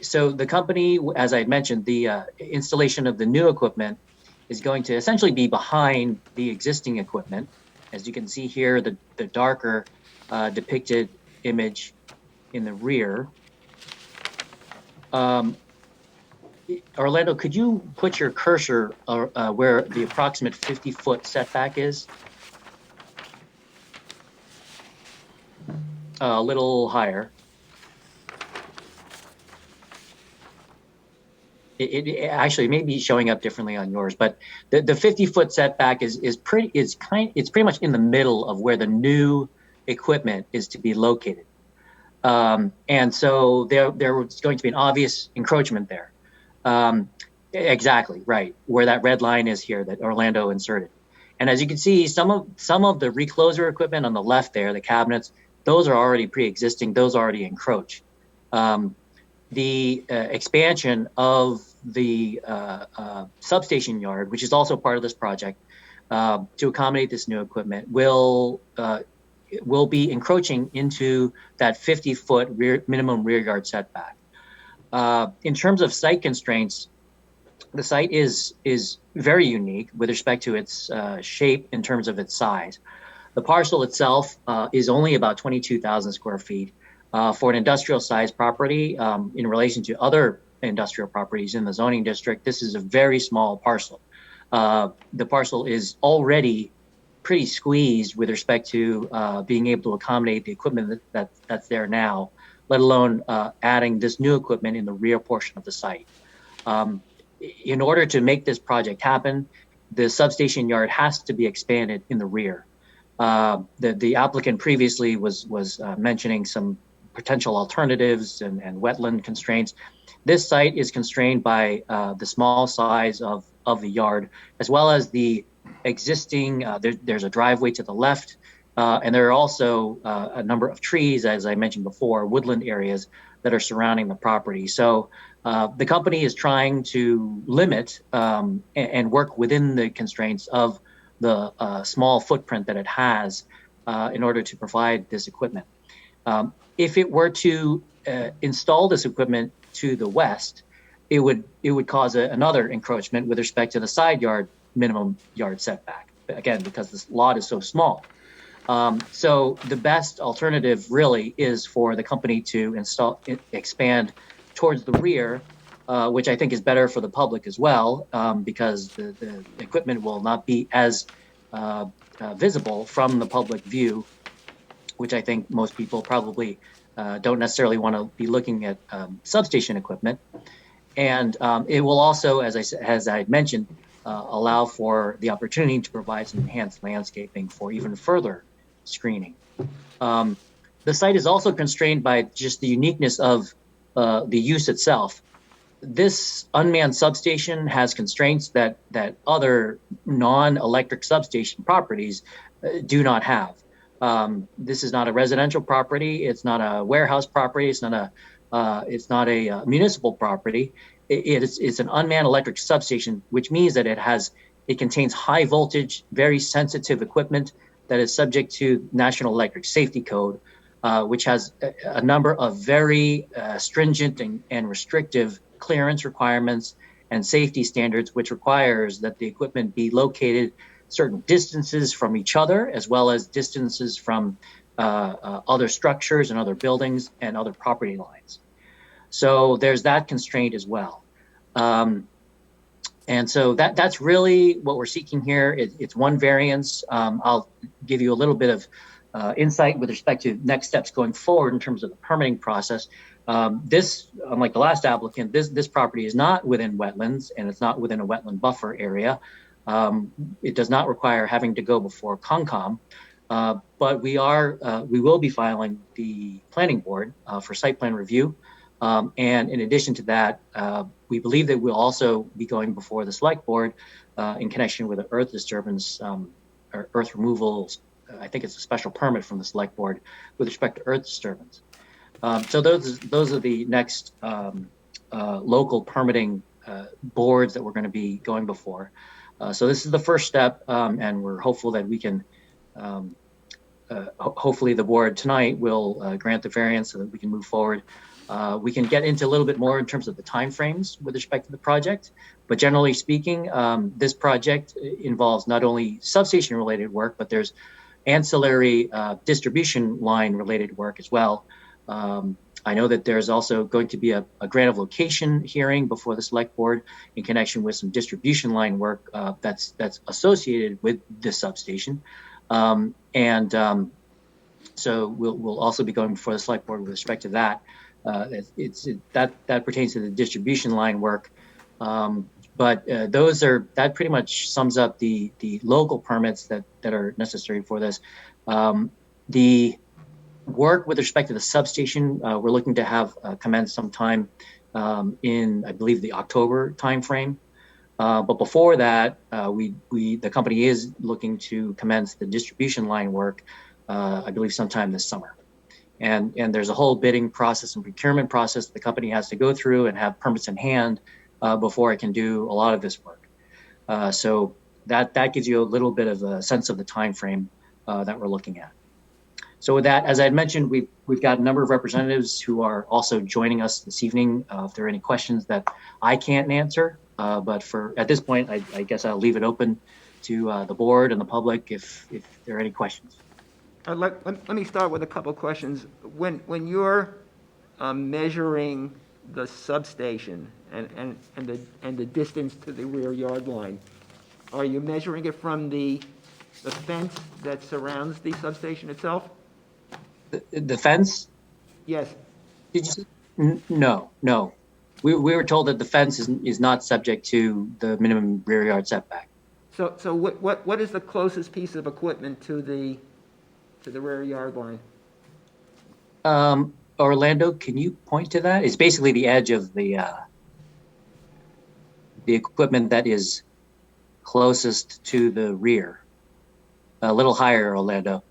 [SPEAKER 11] So the company, as I had mentioned, the installation of the new equipment is going to essentially be behind the existing equipment. As you can see here, the darker depicted image in the rear. Orlando, could you put your cursor where the approximate 50-foot setback is? A little higher. It actually may be showing up differently on yours, but the 50-foot setback is pretty much in the middle of where the new equipment is to be located, and so there's going to be an obvious encroachment there. Exactly right where that red line is here that Orlando inserted, and as you can see, some of the recloser equipment on the left there, the cabinets, those are already pre-existing. Those already encroach. The expansion of the substation yard, which is also part of this project, to accommodate this new equipment, will be encroaching into that 50-foot minimum rear yard setback. In terms of site constraints, the site is very unique with respect to its shape in terms of its size. The parcel itself is only about 22,000 square feet. For an industrial size property, in relation to other industrial properties in the zoning district, this is a very small parcel. The parcel is already pretty squeezed with respect to being able to accommodate the equipment that's there now, let alone adding this new equipment in the rear portion of the site. In order to make this project happen, the substation yard has to be expanded in the rear. The applicant previously was mentioning some potential alternatives and wetland constraints. This site is constrained by the small size of the yard, as well as the existing, there's a driveway to the left, and there are also a number of trees, as I mentioned before, woodland areas that are surrounding the property. So the company is trying to limit and work within the constraints of the small footprint that it has in order to provide this equipment. If it were to install this equipment to the west, it would cause another encroachment with respect to the side yard minimum yard setback, again, because this lot is so small. So the best alternative really is for the company to expand towards the rear, which I think is better for the public as well, because the equipment will not be as visible from the public view, which I think most people probably don't necessarily want to be looking at substation equipment. And it will also, as I mentioned, allow for the opportunity to provide some enhanced landscaping for even further screening. The site is also constrained by just the uniqueness of the use itself. This unmanned substation has constraints that other non-electric substation properties do not have. This is not a residential property. It's not a warehouse property. It's not a municipal property. It's an unmanned electric substation, which means that it contains high voltage, very sensitive equipment that is subject to National Electric Safety Code, which has a number of very stringent and restrictive clearance requirements and safety standards, which requires that the equipment be located certain distances from each other, as well as distances from other structures and other buildings and other property lines. So there's that constraint as well. And so that's really what we're seeking here. It's one variance. I'll give you a little bit of insight with respect to next steps going forward in terms of the permitting process. This, unlike the last applicant, this property is not within wetlands and it's not within a wetland buffer area. It does not require having to go before Concom, but we will be filing the planning board for site plan review. And in addition to that, we believe that we'll also be going before the select board in connection with the earth disturbance or earth removal. I think it's a special permit from the select board with respect to earth disturbance. So those are the next local permitting boards that we're going to be going before. So this is the first step, and we're hopeful that we can, hopefully the board tonight will grant the variance so that we can move forward. We can get into a little bit more in terms of the timeframes with respect to the project, but generally speaking, this project involves not only substation-related work, but there's ancillary distribution line-related work as well. I know that there's also going to be a grant of location hearing before the select board in connection with some distribution line work that's associated with this substation. So we'll also be going before the select board with respect to that. That pertains to the distribution line work. But that pretty much sums up the local permits that are necessary for this. The work with respect to the substation, we're looking to have commence sometime in, I believe, the October timeframe. But before that, the company is looking to commence the distribution line work, I believe, sometime this summer. And there's a whole bidding process and procurement process the company has to go through and have permits in hand before it can do a lot of this work. So that gives you a little bit of a sense of the time frame that we're looking at. So with that, as I had mentioned, we've got a number of representatives who are also joining us this evening. If there are any questions that I can't answer, but at this point, I guess I'll leave it open to the board and the public if there are any questions.
[SPEAKER 1] Let me start with a couple of questions. When you're measuring the substation and the distance to the rear yard line, are you measuring it from the fence that surrounds the substation itself?
[SPEAKER 11] The fence?
[SPEAKER 1] Yes.
[SPEAKER 11] Did you? No. We were told that the fence is not subject to the minimum rear yard setback.
[SPEAKER 1] So what is the closest piece of equipment to the rear yard line?
[SPEAKER 11] Orlando, can you point to that? It's basically the edge of the equipment that is closest to the rear. A little higher, Orlando.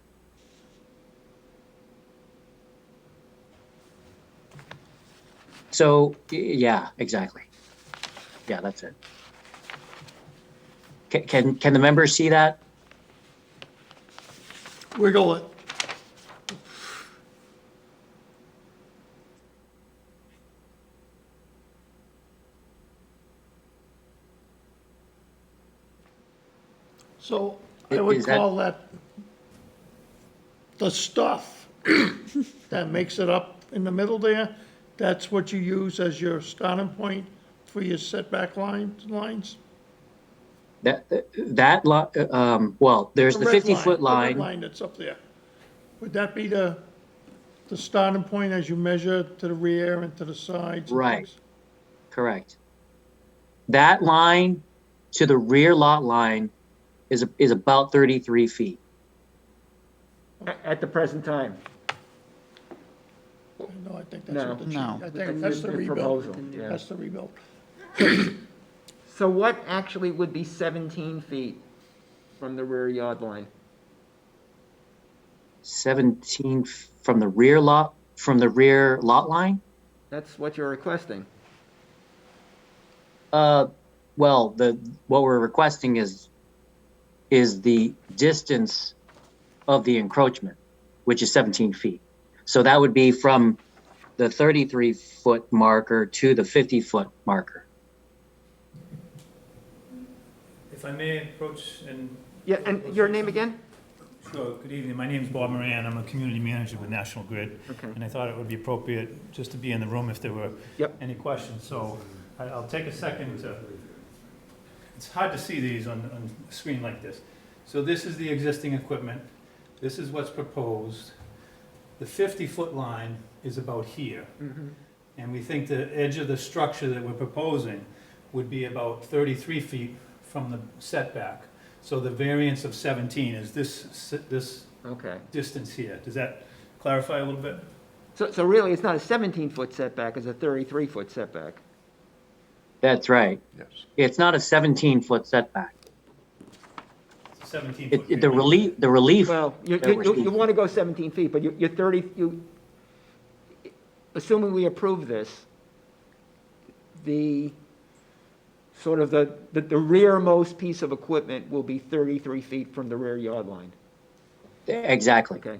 [SPEAKER 11] So, yeah, exactly. Yeah, that's it. Can the members see that?
[SPEAKER 3] Wiggle it. So I would call that the stuff that makes it up in the middle there. That's what you use as your starting point for your setback lines?
[SPEAKER 11] Well, there's the 50-foot line.
[SPEAKER 3] The red line that's up there. Would that be the starting point as you measure to the rear and to the sides?
[SPEAKER 11] Right. Correct. That line to the rear lot line is about 33 feet.
[SPEAKER 1] At the present time?
[SPEAKER 3] No, I think that's
[SPEAKER 1] No.
[SPEAKER 3] what the change.
[SPEAKER 4] No.
[SPEAKER 3] I think that's the
[SPEAKER 1] The
[SPEAKER 3] rebuild.
[SPEAKER 1] proposal, yeah.
[SPEAKER 3] That's the rebuild.
[SPEAKER 1] So what actually would be 17 feet from the rear yard line?
[SPEAKER 11] 17 from the rear lot line?
[SPEAKER 1] That's what you're requesting.
[SPEAKER 11] Well, what we're requesting is the distance of the encroachment, which is 17 feet. So that would be from the 33-foot marker to the 50-foot marker.
[SPEAKER 13] If I may approach and...
[SPEAKER 1] Yeah, and your name again?
[SPEAKER 13] Sure, good evening. My name is Bob Moran. I'm a community manager with National Grid.
[SPEAKER 1] Okay.
[SPEAKER 13] And I thought it would be appropriate just to be in the room if there were
[SPEAKER 1] Yep.
[SPEAKER 13] any questions. So I'll take a second to... It's hard to see these on a screen like this. So this is the existing equipment. This is what's proposed. The 50-foot line is about here. And we think the edge of the structure that we're proposing would be about 33 feet from the setback. So the variance of 17 is this
[SPEAKER 1] Okay.
[SPEAKER 13] distance here. Does that clarify a little bit?
[SPEAKER 1] So really, it's not a 17-foot setback, it's a 33-foot setback.
[SPEAKER 11] That's right.
[SPEAKER 5] Yes.
[SPEAKER 11] It's not a 17-foot setback.
[SPEAKER 13] It's a 17-foot.
[SPEAKER 11] The relief.
[SPEAKER 1] Well, you
[SPEAKER 11] that we're seeking-
[SPEAKER 1] want to go 17 feet, but you're 30, assuming we approve this, the sort of the rearmost piece of equipment will be 33 feet from the rear yard line.
[SPEAKER 11] Exactly.
[SPEAKER 1] Okay.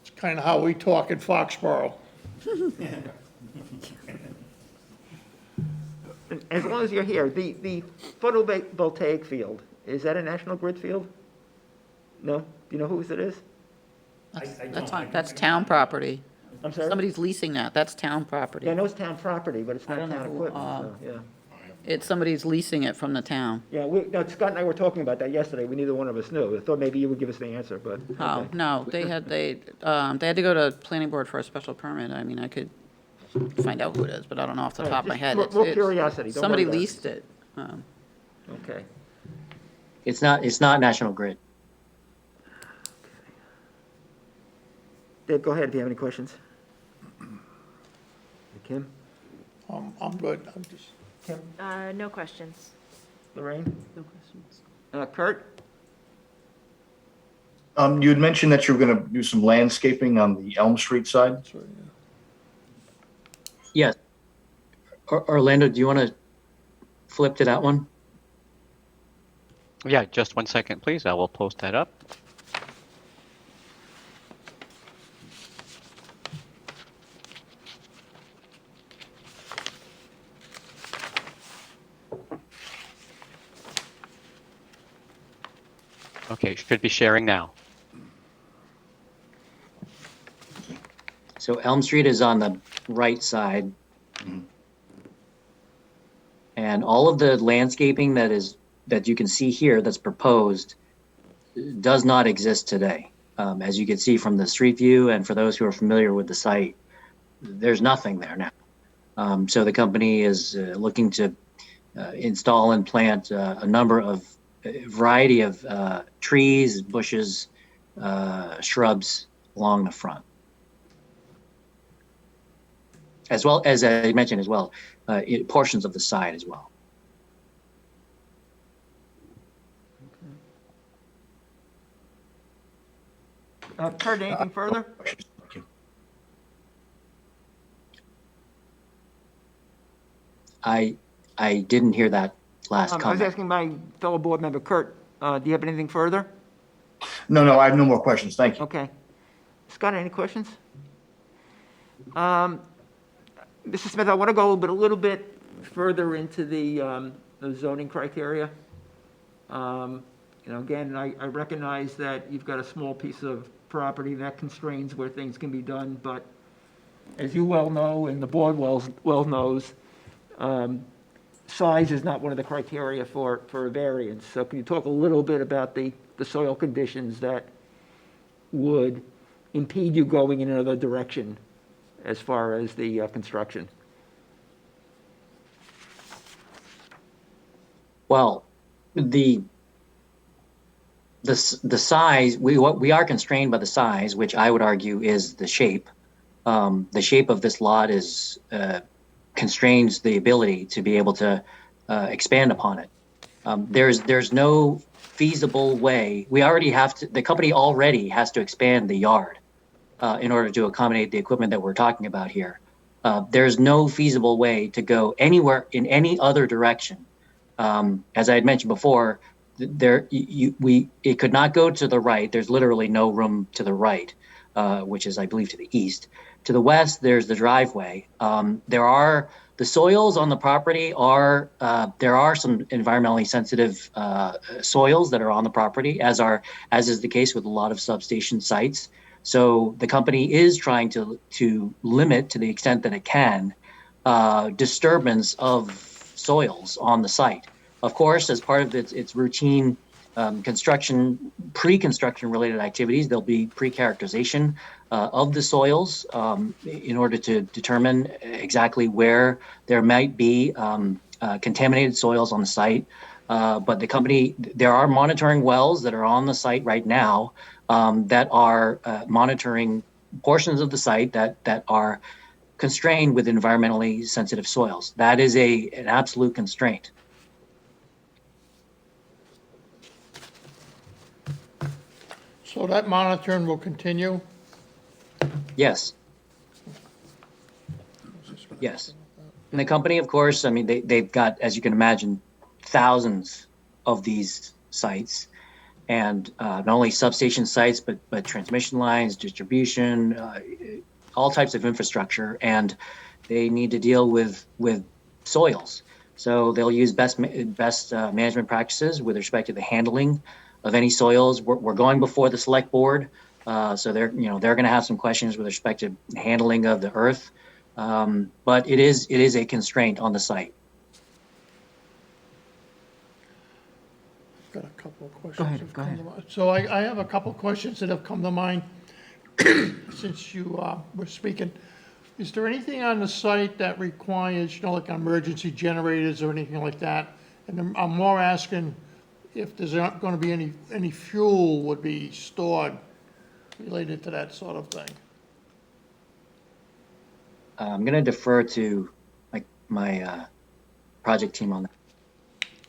[SPEAKER 3] It's kind of how we talk in Foxborough.
[SPEAKER 1] As long as you're here, the photovoltaic field, is that a National Grid field? No? Do you know whose it is?
[SPEAKER 4] That's town property.
[SPEAKER 1] I'm sorry?
[SPEAKER 4] Somebody's leasing that, that's town property.
[SPEAKER 1] Yeah, I know it's town property, but it's
[SPEAKER 4] I
[SPEAKER 1] not
[SPEAKER 4] don't know
[SPEAKER 1] town
[SPEAKER 4] who,
[SPEAKER 1] equipment, so, yeah.
[SPEAKER 4] It's, somebody's leasing it from the town.
[SPEAKER 1] Yeah, no, Scott and I were talking about that yesterday, we neither one of us knew. I thought maybe you would give us the answer, but.
[SPEAKER 4] Oh,
[SPEAKER 1] okay.
[SPEAKER 4] no, they had to go to planning board for a special permit. I mean, I could find out who it is, but I don't know off the
[SPEAKER 1] All right,
[SPEAKER 4] top of my
[SPEAKER 1] just
[SPEAKER 4] head.
[SPEAKER 1] more
[SPEAKER 4] It's-
[SPEAKER 1] curiosity, don't
[SPEAKER 4] Somebody
[SPEAKER 1] worry about it.
[SPEAKER 4] leased it.
[SPEAKER 1] Okay.
[SPEAKER 11] It's not National Grid.
[SPEAKER 1] Dave, go ahead if you have any questions. Kim?
[SPEAKER 3] I'm good, I'm just,
[SPEAKER 1] Kim?
[SPEAKER 6] No questions.
[SPEAKER 1] Lorraine?
[SPEAKER 7] No questions.
[SPEAKER 1] Kurt?
[SPEAKER 10] You had mentioned that you were going to do some landscaping on the Elm Street side.
[SPEAKER 3] that's right, yeah.
[SPEAKER 11] Yes. Orlando, do you want to flip to that one?
[SPEAKER 12] Yeah, just 1 second, please. I will post that up. Okay, should be sharing now.
[SPEAKER 11] So Elm Street is on the right side. And all of the landscaping that you can see here that's proposed does not exist today. As you can see from the street view, and for those who are familiar with the site, there's nothing there now. So the company is looking to install and plant a variety of trees, bushes, shrubs along the front. As well as I mentioned as well, portions of the side as well.
[SPEAKER 1] Kurt, anything further?
[SPEAKER 10] Thank you.
[SPEAKER 11] I didn't hear that last
[SPEAKER 1] I was
[SPEAKER 11] comment.
[SPEAKER 1] asking my fellow board member, Kurt, do you have anything further?
[SPEAKER 10] No, I have no more questions. Thank you.
[SPEAKER 1] Okay. Scott, any questions? Mr. Smith, I want to go a little bit further into the zoning criteria. Again, I recognize that you've got a small piece of property that constrains where things can be done, but as you well know, and the board well knows, size is not one of the criteria for a variance. So can you talk a little bit about the soil conditions that would impede you going in another direction as far as the construction?
[SPEAKER 11] Well, the size, we are constrained by the size, which I would argue is the shape. The shape of this lot constrains the ability to be able to expand upon it. There's no feasible way. The company already has to expand the yard in order to accommodate the equipment that we're talking about here. There's no feasible way to go anywhere in any other direction. As I had mentioned before, it could not go to the right. There's literally no room to the right, which is, I believe, to the east. To the west, there's the driveway. The soils on the property there are some environmentally sensitive soils that are on the property, as is the case with a lot of substation sites. So the company is trying to limit, to the extent that it can, disturbance of soils on the site. Of course, as part of its routine pre-construction related activities, there'll be pre-characterization of the soils in order to determine exactly where there might be contaminated soils on the site. But there are monitoring wells that are on the site right now that are monitoring portions of the site that are constrained with environmentally sensitive soils. That is an absolute constraint.
[SPEAKER 3] So that monitoring will continue?
[SPEAKER 11] Yes. Yes. And the company, of course, I mean, they've got, as you can imagine, thousands of these sites, and not only substation sites, but transmission lines, distribution, all types of infrastructure, and they need to deal with soils. So they'll use best management practices with respect to the handling of any soils. We're going before the select board, so they're going to have some questions with respect to handling of the earth, but it is a constraint on the site.
[SPEAKER 3] Got a couple of questions.
[SPEAKER 1] Go ahead,
[SPEAKER 3] that have
[SPEAKER 1] go
[SPEAKER 3] come
[SPEAKER 1] ahead.
[SPEAKER 3] to mind. So I have a couple of questions that have come to mind since you were speaking. Is there anything on the site that requires, like emergency generators or anything like that? And I'm more asking if there's not going to be any fuel would be stored related to that sort of thing.
[SPEAKER 11] I'm going to defer to my project team on that.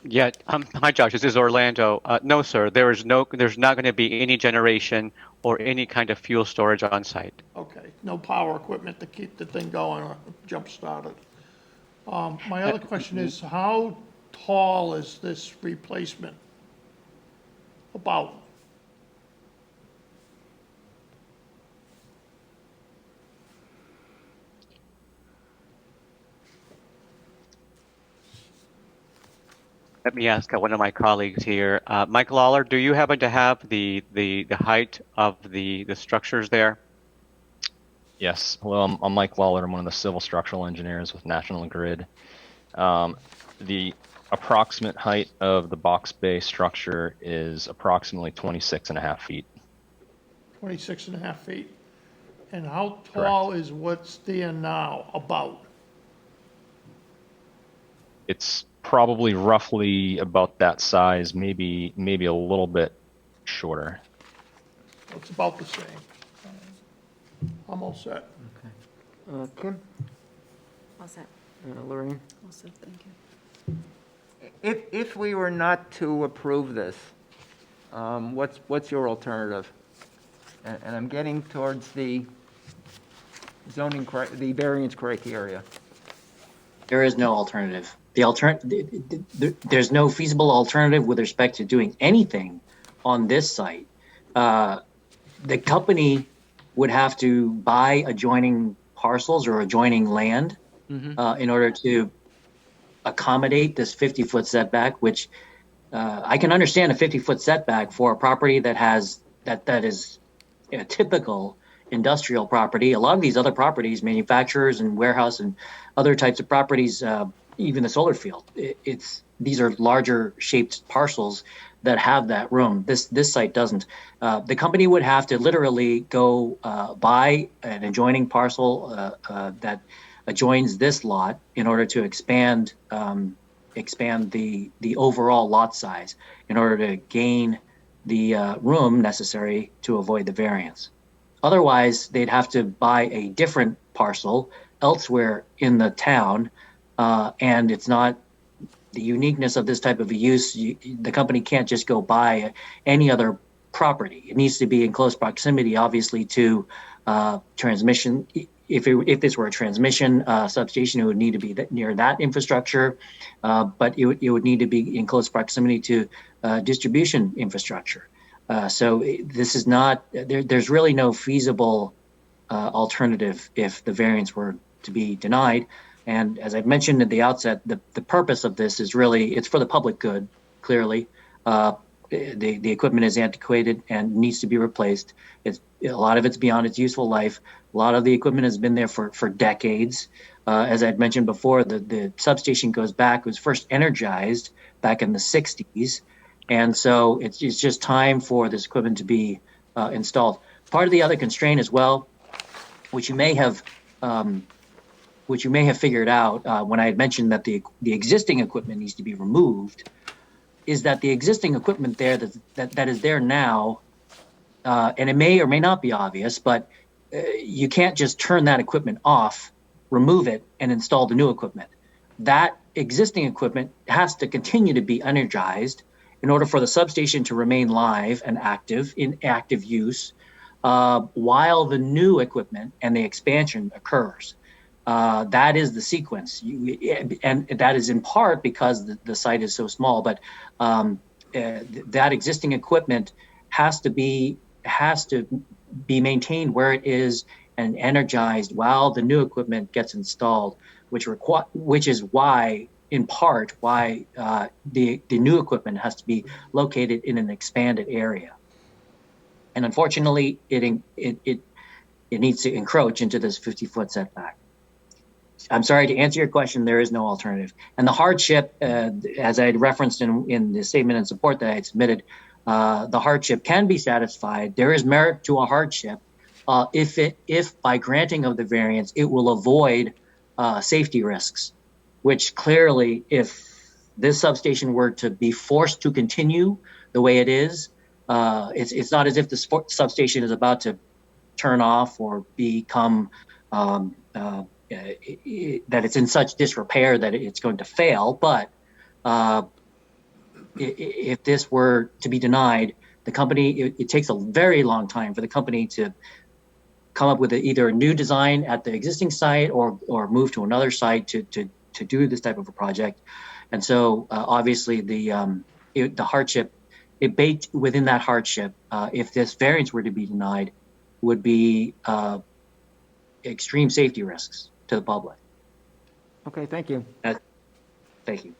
[SPEAKER 12] Yeah, hi Josh, this is Orlando. No, sir, there's not going to be any generation or any kind of fuel storage on site.
[SPEAKER 3] Okay, no power equipment to keep the thing going or jump started. My other question is, how tall is this replacement? About?
[SPEAKER 12] Let me ask one of my colleagues here. Mike Lawler, do you happen to have the height of the structures there?
[SPEAKER 14] Yes. Hello, I'm Mike Lawler. I'm one of the civil structural engineers with National Grid. The approximate height of the box bay structure is approximately 26.5 feet.
[SPEAKER 3] 26.5 feet. And how tall is what's there now, about?
[SPEAKER 14] It's probably roughly about that size, maybe a little bit shorter.
[SPEAKER 3] It's about the same. I'm all set.
[SPEAKER 1] Kim?
[SPEAKER 6] All set.
[SPEAKER 1] Lorraine?
[SPEAKER 7] All set, thank you.
[SPEAKER 1] If we were not to approve this, what's your alternative? And I'm getting towards the the variance criteria.
[SPEAKER 11] There is no alternative. There's no feasible alternative with respect to doing anything on this site. The company would have to buy adjoining parcels or adjoining land in order to accommodate this 50-foot setback, which I can understand a 50-foot setback for a property that is a typical industrial property. A lot of these other properties, manufacturers and warehouse and other types of properties, even the solar field, these are larger shaped parcels that have that room. This site doesn't. The company would have to literally go buy an adjoining parcel that adjoins this lot in order to expand the overall lot size in order to gain the room necessary to avoid the variance. Otherwise, they'd have to buy a different parcel elsewhere in the town, and it's not the uniqueness of this type of a use. The company can't just go buy any other property. It needs to be in close proximity, obviously, to transmission. If this were a transmission substation, it would need to be near that infrastructure, but it would need to be in close proximity to distribution infrastructure. So this is not, there's really no feasible alternative if the variance were to be denied. And as I've mentioned at the outset, the purpose of this is really, it's for the public good, clearly. The equipment is antiquated and needs to be replaced. A lot of it's beyond its useful life. A lot of the equipment has been there for decades. As I'd mentioned before, the substation goes back, was first energized back in the 60s. And so it's just time for this equipment to be installed. Part of the other constraint as well, which you may have figured out when I had mentioned that the existing equipment needs to be removed, is that the existing equipment there that is there now, and it may or may not be obvious, but you can't just turn that equipment off, remove it, and install the new equipment. That existing equipment has to continue to be energized in order for the substation to remain live and active, in active use, while the new equipment and the expansion occurs. That is the sequence. And that is in part because the site is so small, but that existing equipment has to be maintained where it is and energized while the new equipment gets installed, which is why, in part, the new equipment has to be located in an expanded area. And unfortunately, it needs to encroach into this 50-foot setback. I'm sorry, to answer your question, there is no alternative. And the hardship, as I had referenced in the statement in support that I had submitted, the hardship can be satisfied. There is merit to a hardship if by granting of the variance, it will avoid safety risks, which clearly, if this substation were to be forced to continue the way it is, it's not as if the substation is about to turn off or become that it's in such disrepair that it's going to fail. But if this were to be denied, the company, it takes a very long time for the company to come up with either a new design at the existing site or move to another site to do this type of a project. And so obviously the hardship, baked within that hardship, if this variance were to be denied, would be extreme safety risks to the public.
[SPEAKER 1] Okay, thank you.
[SPEAKER 11] Thank you.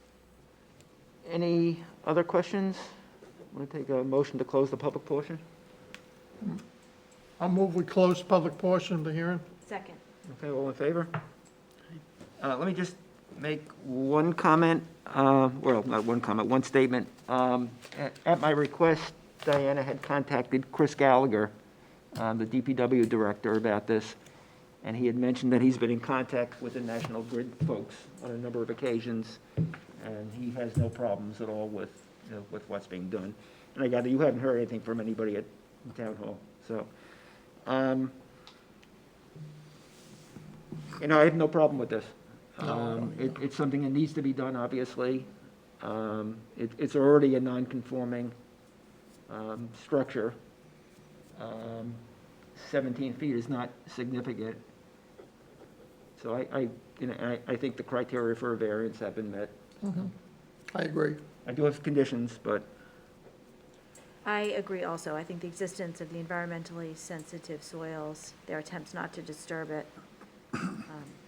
[SPEAKER 1] Any other questions? Want to take a motion to close the public portion?
[SPEAKER 3] I'll move we close public portion of the hearing.
[SPEAKER 6] Second.
[SPEAKER 1] Okay, all in favor? Let me just make one comment, well, not one comment, one statement. At my request, Diana had contacted Chris Gallagher, the DPW director, about this, and he had mentioned that he's been in contact with the National Grid folks on a number of occasions, and he has no problems at all with what's being done. And I gather you haven't heard anything from anybody at Town Hall, so. I have no problem with this. It's something that needs to be done, obviously. It's already a non-conforming structure. 17 feet is not significant. So I think the criteria for a variance have been met.
[SPEAKER 3] Mm-hmm. I agree.
[SPEAKER 1] I do have conditions, but
[SPEAKER 6] I agree also. I think the existence of the environmentally sensitive soils, their attempts not to disturb it.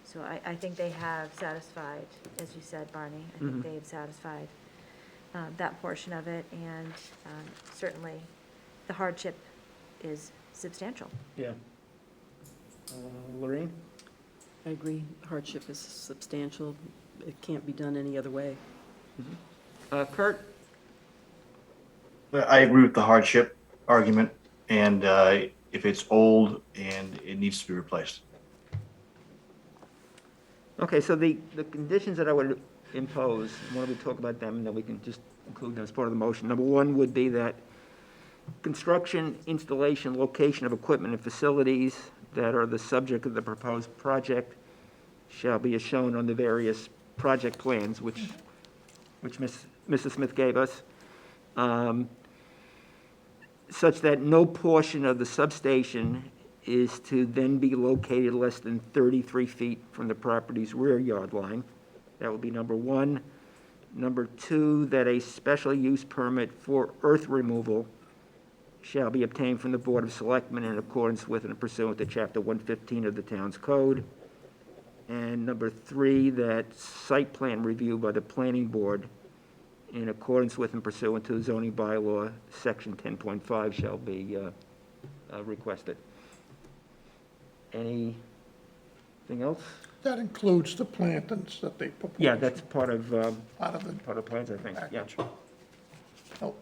[SPEAKER 6] So I think they have satisfied, as you said, Barney, I think they have satisfied that portion of it, and certainly the hardship is substantial.
[SPEAKER 1] yeah. Lorraine?
[SPEAKER 7] I agree. Hardship is substantial. It can't be done any other way.
[SPEAKER 1] Kurt?
[SPEAKER 10] I agree with the hardship argument, and if it's old and it needs to be replaced.
[SPEAKER 1] Okay, so the conditions that I would impose, why don't we talk about them, and then we can just include them as part of the motion. Number one would be that construction, installation, location of equipment and facilities that are the subject of the proposed project shall be as shown on the various project plans, which Mrs. Smith gave us, such that no portion of the substation is to then be located less than 33 feet from the property's rear yard line. That would be number one. Number two, that a special use permit for earth removal shall be obtained from the Board of Selectmen in accordance with and pursuant to Chapter 115 of the town's code. And number three, that site plan review by the planning board in accordance with and pursuant to the zoning bylaw, Section 10.5 shall be requested. Any Anything else?
[SPEAKER 3] That includes the plantings that they propose.
[SPEAKER 1] Yeah, that's part of,
[SPEAKER 3] Part of the
[SPEAKER 1] part of plans, I think, yeah.
[SPEAKER 3] package. Oh,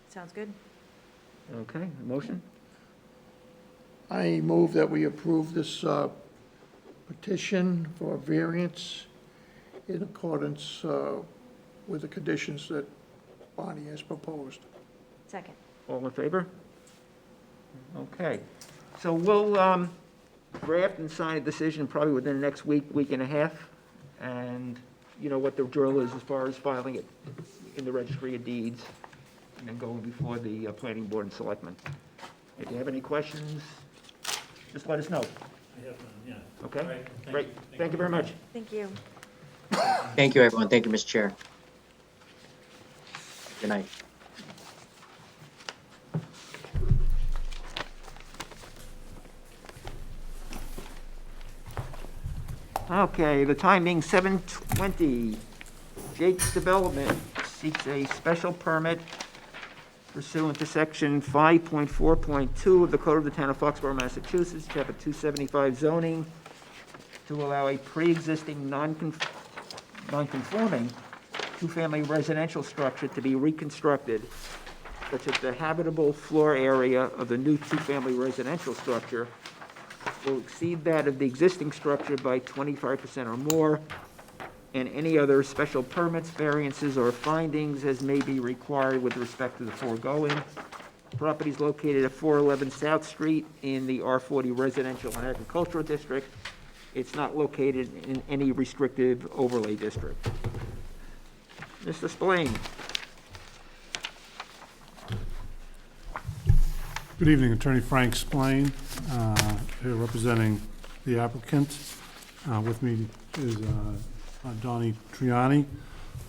[SPEAKER 6] Sounds good.
[SPEAKER 1] Okay, a motion?
[SPEAKER 3] I move that we approve this petition for variance in accordance with the conditions that Bonnie has proposed.
[SPEAKER 6] Second.
[SPEAKER 1] All in favor? Okay, so we'll draft and sign a decision probably within the next week, week and a half, and you know what the drill is as far as filing it in the registry of deeds, and then going before the planning board and selectmen. If you have any questions, just let us know.
[SPEAKER 13] I have none, yeah.
[SPEAKER 1] Okay?
[SPEAKER 13] All right, thank
[SPEAKER 1] Great,
[SPEAKER 13] you.
[SPEAKER 1] thank you very much.
[SPEAKER 6] Thank you.
[SPEAKER 11] Thank you, everyone. Thank you, Mr. Chair. Good night.
[SPEAKER 1] Okay, the time being 7:20. Jake's Development seeks a special permit pursuant to section 5.4.2 of the Code of the Town of Foxborough, Massachusetts, chapter 275 zoning, to allow a pre-existing non-conforming two-family residential structure to be reconstructed such that the habitable floor area of the new two-family residential structure will exceed that of the existing structure by 25% or more, and any other special permits, variances, or findings as may be required with respect to the foregoing. Property is located at 411 South Street in the R40 Residential and Agricultural District. It's not located in any restrictive overlay district. Mr. Spillane.
[SPEAKER 15] Good evening, Attorney Frank Spillane, here representing the applicant. With me is Donnie Triani,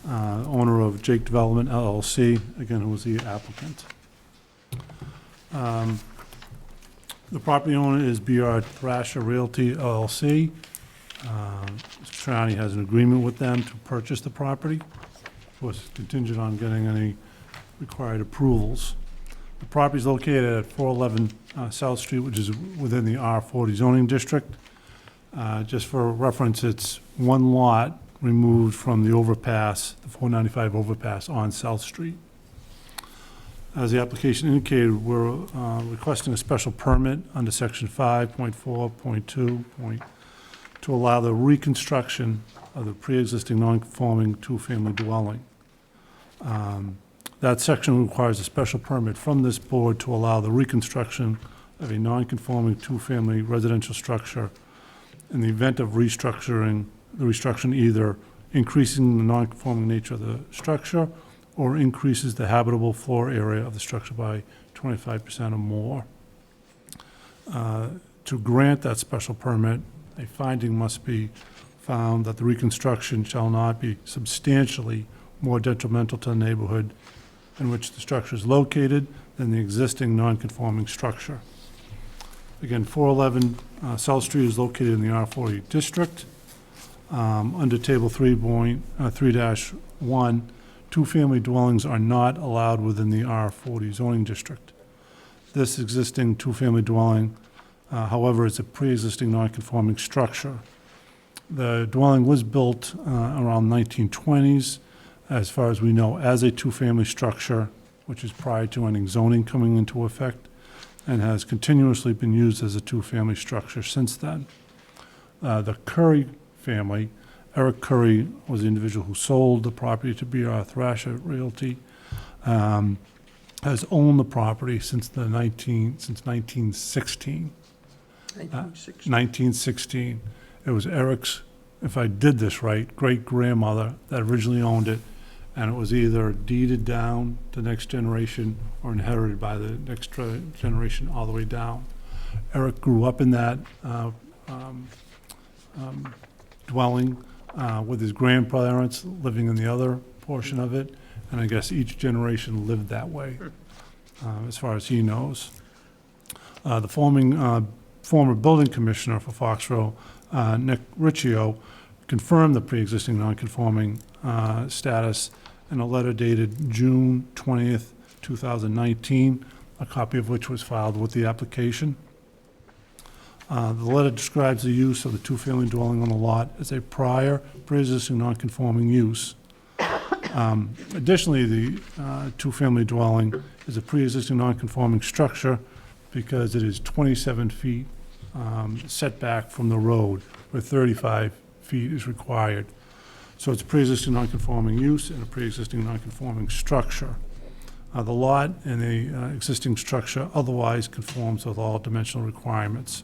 [SPEAKER 15] owner of Jake Development LLC, again, who is the applicant. The property owner is BR Thrasher Realty LLC. Mr. Triani has an agreement with them to purchase the property. Of course, it's contingent on getting any required approvals. The property is located at 411 South Street, which is within the R40 zoning district. Just for reference, it's one lot removed from the overpass, the 495 overpass on South Street. As the application indicated, we're requesting a special permit under section 5.4.2 to allow the reconstruction of the pre-existing non-conforming two-family dwelling. That section requires a special permit from this board to allow the reconstruction of a non-conforming two-family residential structure in the event of restructuring, the restructuring either increasing the non-conforming nature of the structure or increases the habitable floor area of the structure by 25% or more. To grant that special permit, a finding must be found that the reconstruction shall not be substantially more detrimental to the neighborhood in which the structure is located than the existing non-conforming structure. Again, 411 South Street is located in the R40 district. Under Table 3.3-1, two-family dwellings are not allowed within the R40 zoning district. This existing two-family dwelling, however, is a pre-existing non-conforming structure. The dwelling was built around 1920s, as far as we know, as a two-family structure, which is prior to any zoning coming into effect, and has continuously been used as a two-family structure since then. The Curry family, Eric Curry was the individual who sold the property to BR Thrasher Realty, has owned the property since 1916. 1916. It was Eric's, if I did this right, great-grandmother that originally owned it, and it was either deeded down to the next generation or inherited by the next generation all the way down. Eric grew up in that dwelling with his grandparents living in the other portion of it, and I guess each generation lived that way, as far as he knows. The former building commissioner for Foxborough, Nick Riccio, confirmed the pre-existing non-conforming status in a letter dated June 20th, 2019, a copy of which was filed with the application. The letter describes the use of the two-family dwelling on the lot as a prior pre-existing non-conforming use. Additionally, the two-family dwelling is a pre-existing non-conforming structure because it is 27 feet setback from the road, where 35 feet is required. So it's a pre-existing non-conforming use and a pre-existing non-conforming structure. The lot and the existing structure otherwise conforms with all dimensional requirements.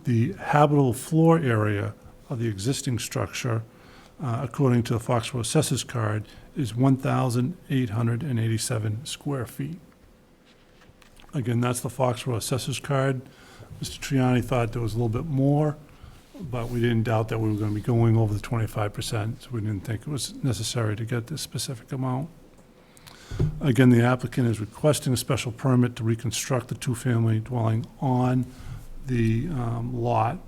[SPEAKER 15] The habitable floor area of the existing structure, according to the Foxborough Assessors Card, is 1,887 square feet. Again, that's the Foxborough Assessors Card. Mr. Triani thought there was a little bit more, but we didn't doubt that we were going to be going over the 25%, so we didn't think it was necessary to get this specific amount. Again, the applicant is requesting a special permit to reconstruct the two-family dwelling on the lot,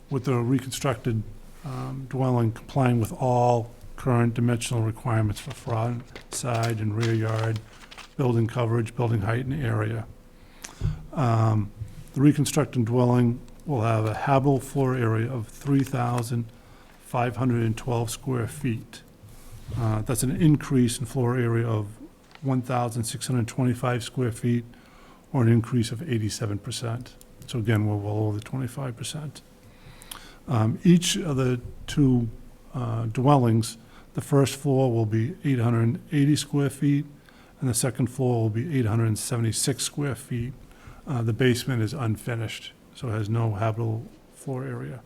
[SPEAKER 15] with the reconstructed dwelling complying with all current dimensional requirements for front, side, and rear yard, building coverage, building height, and area. The reconstructed dwelling will have a habitable floor area of 3,512 square feet. That's an increase in floor area of 1,625 square feet, or an increase of 87%. So again, we're well over the 25%. Each of the two dwellings, the first floor will be 880 square feet, and the second floor will be 876 square feet. The basement is unfinished, so it has no habitable floor area.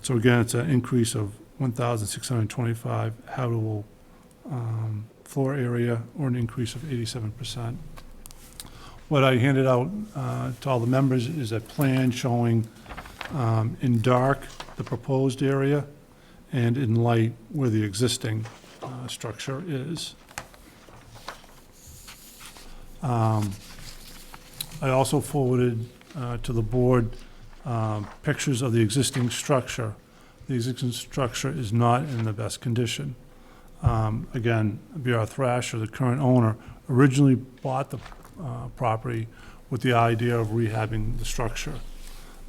[SPEAKER 15] So again, it's an increase of 1,625 habitable floor area, or an increase of 87%. What I handed out to all the members is a plan showing in dark the proposed area, and in light where the existing structure is. I also forwarded to the board pictures of the existing structure. The existing structure is not in the best condition. Again, B.R. Thrasher, the current owner, originally bought the property with the idea of rehabbing the structure.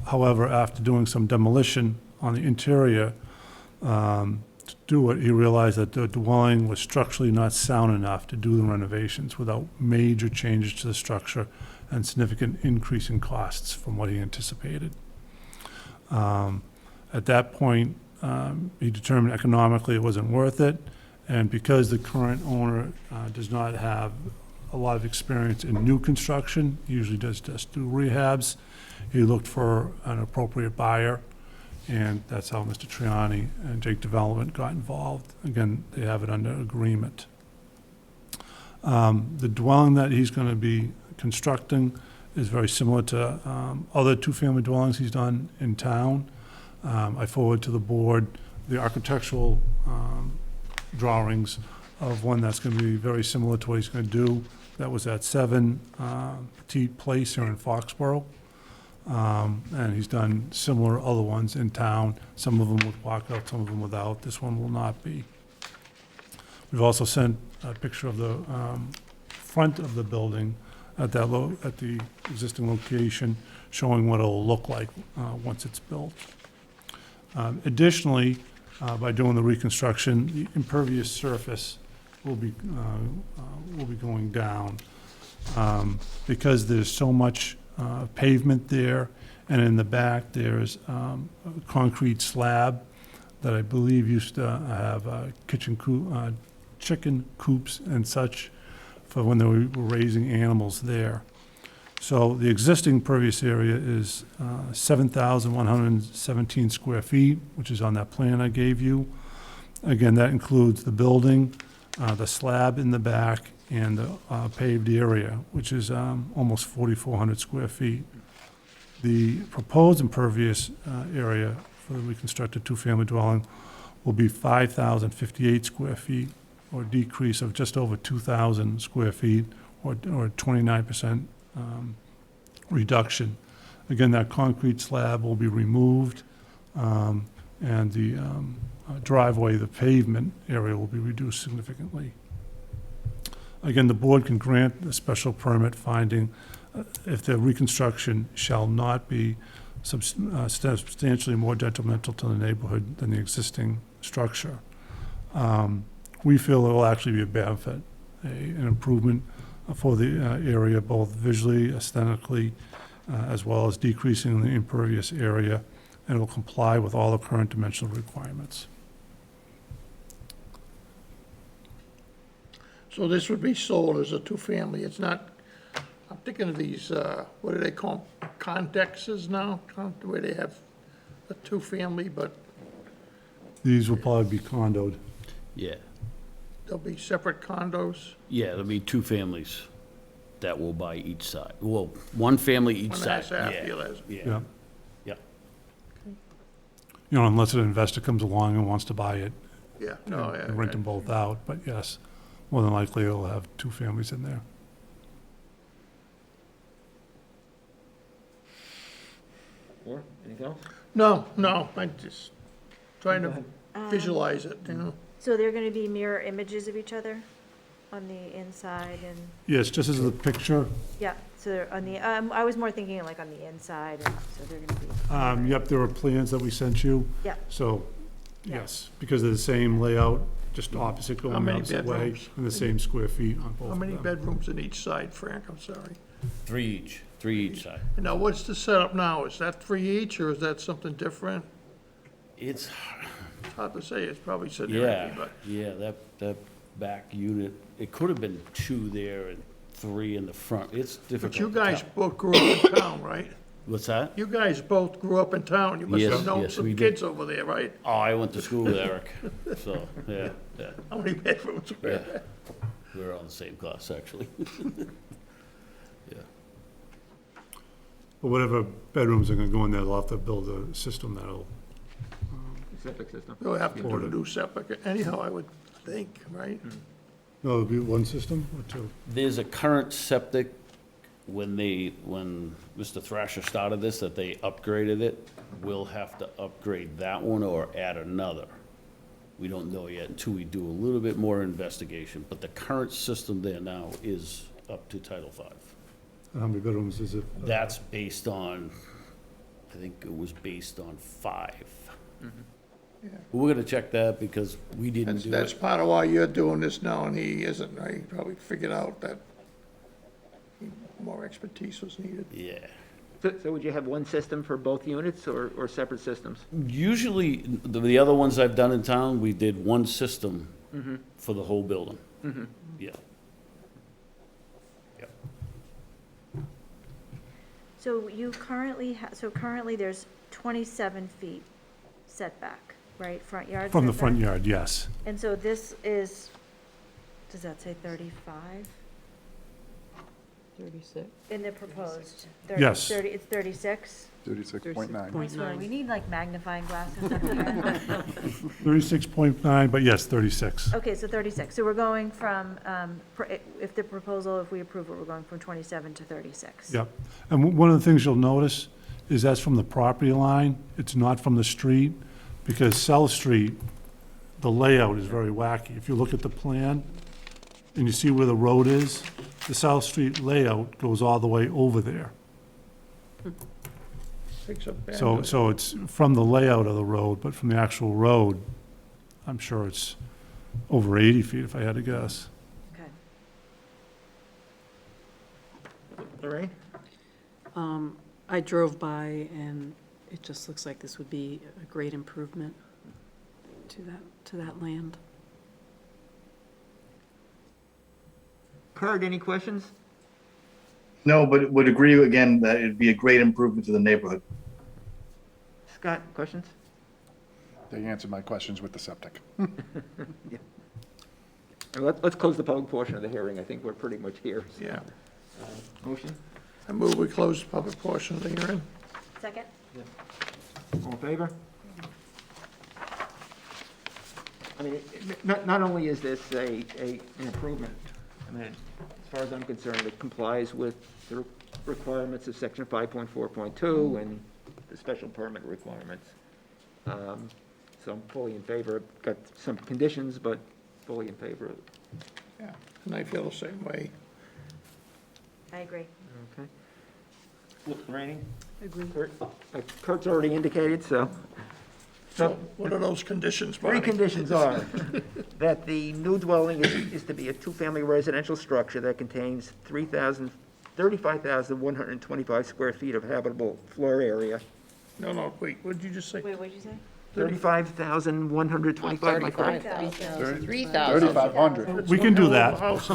[SPEAKER 15] However, after doing some demolition on the interior to do it, he realized that the dwelling was structurally not sound enough to do the renovations without major changes to the structure and significant increase in costs from what he anticipated. At that point, he determined economically it wasn't worth it, and because the current owner does not have a lot of experience in new construction, usually does just do rehabs, he looked for an appropriate buyer, and that's how Mr. Triani and Jake Development got involved. Again, they have it under agreement. The dwelling that he's going to be constructing is very similar to other two-family dwellings he's done in town. I forward to the board the architectural drawings of one that's going to be very similar to what he's going to do. That was at 7 Petite Place here in Foxborough. And he's done similar other ones in town, some of them with walkout, some of them without. This one will not be. We've also sent a picture of the front of the building at the existing location, showing what it'll look like once it's built. Additionally, by doing the reconstruction, the impervious surface will be going down because there's so much pavement there, and in the back there's a concrete slab that I believe used to have chicken coops and such for when they were raising animals there. So the existing pervious area is 7,117 square feet, which is on that plan I gave you. Again, that includes the building, the slab in the back, and the paved area, which is almost 4,400 square feet. The proposed impervious area for the reconstructed two-family dwelling will be 5,058 square feet, or a decrease of just over 2,000 square feet, or 29% reduction. Again, that concrete slab will be removed, and the driveway, the pavement area will be reduced significantly. Again, the board can grant a special permit finding if the reconstruction shall not be substantially more detrimental to the neighborhood than the existing structure. We feel it will actually be a benefit, an improvement for the area, both visually, aesthetically, as well as decreasing the impervious area, and will comply with all the current dimensional requirements.
[SPEAKER 3] So this would be sold as a two-family, it's not, I'm thinking of these, what do they call them, contexes now? Where they have a two-family, but
[SPEAKER 15] These will probably be condoed.
[SPEAKER 16] Yeah,
[SPEAKER 3] they'll be separate condos,
[SPEAKER 16] yeah, there'll be two families that will buy each side. Well, one family each
[SPEAKER 3] one
[SPEAKER 16] side.
[SPEAKER 3] has half,
[SPEAKER 16] Yeah,
[SPEAKER 3] the other has.
[SPEAKER 15] Yeah.
[SPEAKER 16] yeah, yeah.
[SPEAKER 15] You know, unless an investor comes along and wants to buy it
[SPEAKER 3] Yeah, no, yeah.
[SPEAKER 15] and rent them both out, but yes, more than likely it'll have two families in there.
[SPEAKER 1] Or, anything else?
[SPEAKER 3] No, I'm just trying to visualize it, you know?
[SPEAKER 6] So they're gonna be mirror images of each other on the inside and,
[SPEAKER 15] Yes, just as the picture,
[SPEAKER 6] yeah, so they're on the, I was more thinking like on the inside, and so they're gonna be.
[SPEAKER 15] yep, there are plans that we sent you.
[SPEAKER 6] Yeah.
[SPEAKER 15] So, yes, because they're the same layout, just opposite
[SPEAKER 3] How
[SPEAKER 15] going the
[SPEAKER 3] many
[SPEAKER 15] opposite way,
[SPEAKER 3] bedrooms?
[SPEAKER 15] and the same square feet on both of them.
[SPEAKER 3] How many bedrooms in each side, Frank, I'm sorry?
[SPEAKER 16] Three each side.
[SPEAKER 3] And now, what's the setup now? Is that three each, or is that something different?
[SPEAKER 16] It's,
[SPEAKER 3] It's hard to say, it's probably sitting there,
[SPEAKER 16] yeah,
[SPEAKER 3] but
[SPEAKER 16] yeah, that back unit, it could have been two there and three in the front. It's difficult
[SPEAKER 3] But you
[SPEAKER 16] to
[SPEAKER 3] guys
[SPEAKER 16] tell.
[SPEAKER 3] both grew up in town, right?
[SPEAKER 16] What's that?
[SPEAKER 3] You guys both grew up in town. You must
[SPEAKER 16] Yes,
[SPEAKER 3] have known
[SPEAKER 16] yes,
[SPEAKER 3] some
[SPEAKER 16] we did.
[SPEAKER 3] kids over there, right?
[SPEAKER 16] Oh, I went to school with Eric, so, yeah, yeah,
[SPEAKER 3] How many bedrooms were
[SPEAKER 16] yeah.
[SPEAKER 3] there?
[SPEAKER 16] We were on the same class, actually. Yeah.
[SPEAKER 15] But whatever bedrooms are gonna go in there, they'll have to build a system that'll,
[SPEAKER 1] Septic system.
[SPEAKER 3] You'll have to do a new septic anyhow, I would think, right?
[SPEAKER 15] no, it'll be one system or two?
[SPEAKER 16] There's a current septic, when Mr. Thrasher started this, that they upgraded it. We'll have to upgrade that one or add another. We don't know yet until we do a little bit more investigation, but the current system there now is up to Title V.
[SPEAKER 15] And how many bedrooms is it?
[SPEAKER 16] That's based on, I think it was based on 5. We're gonna check that because we didn't do
[SPEAKER 3] That's
[SPEAKER 16] it.
[SPEAKER 3] part of why you're doing this now, and he isn't, right? He probably figured out that more expertise was needed.
[SPEAKER 16] Yeah.
[SPEAKER 1] So would you have one system for both units or separate systems?
[SPEAKER 16] Usually, the other ones I've done in town, we did one system for the whole building. Yeah. Yeah.
[SPEAKER 6] So you currently currently there's 27 feet setback, right, front yard
[SPEAKER 15] From the
[SPEAKER 6] setback?
[SPEAKER 15] front yard, yes.
[SPEAKER 6] And so this is, does that say 35?
[SPEAKER 4] 36.
[SPEAKER 6] In the proposed?
[SPEAKER 15] Yes.
[SPEAKER 6] 30, it's 36?
[SPEAKER 5] 36.9.
[SPEAKER 6] I swear, we need like magnifying glasses up here.
[SPEAKER 15] 36.9, but yes, 36.
[SPEAKER 6] Okay, so 36. So we're going from, if the proposal, if we approve it, we're going from 27 to 36.
[SPEAKER 15] Yep. And one of the things you'll notice is that's from the property line. It's not from the street, because South Street, the layout is very wacky. If you look at the plan and you see where the road is, the South Street layout goes all the way over there.
[SPEAKER 3] Takes up
[SPEAKER 15] So it's from the layout of the road, but from the actual road, I'm sure it's over 80 feet, if I had to guess.
[SPEAKER 6] Okay.
[SPEAKER 1] Lorraine?
[SPEAKER 7] I drove by, and it just looks like this would be a great improvement to that land.
[SPEAKER 1] Kurt, any questions?
[SPEAKER 10] No, but would agree again that it'd be a great improvement to the neighborhood.
[SPEAKER 1] Scott, questions?
[SPEAKER 5] They answered my questions with the septic.
[SPEAKER 1] Let's close the public portion of the hearing. I think we're pretty much here.
[SPEAKER 3] Yeah.
[SPEAKER 1] Motion?
[SPEAKER 3] I move we close the public portion of the hearing.
[SPEAKER 6] Second?
[SPEAKER 1] All in favor? I mean, not only is this an improvement, I mean, as far as I'm concerned, it complies with the requirements of section 5.4.2 and the special permit requirements. So I'm fully in favor. Got some conditions, but fully in favor of it.
[SPEAKER 3] Yeah, and I feel the same way.
[SPEAKER 6] I agree.
[SPEAKER 1] Okay. Lorraine?
[SPEAKER 7] Agree.
[SPEAKER 1] Kurt's already indicated, so.
[SPEAKER 3] So what are those conditions,
[SPEAKER 1] Three
[SPEAKER 3] Barney?
[SPEAKER 1] conditions are that the new dwelling is to be a two-family residential structure that contains 35,125 square feet of habitable floor area.
[SPEAKER 3] No, wait, what did you just say?
[SPEAKER 6] Wait, what'd you say?
[SPEAKER 1] 35,125, am I correct?
[SPEAKER 4] 3,000.
[SPEAKER 5] 3,500.
[SPEAKER 15] We can do that.
[SPEAKER 3] House.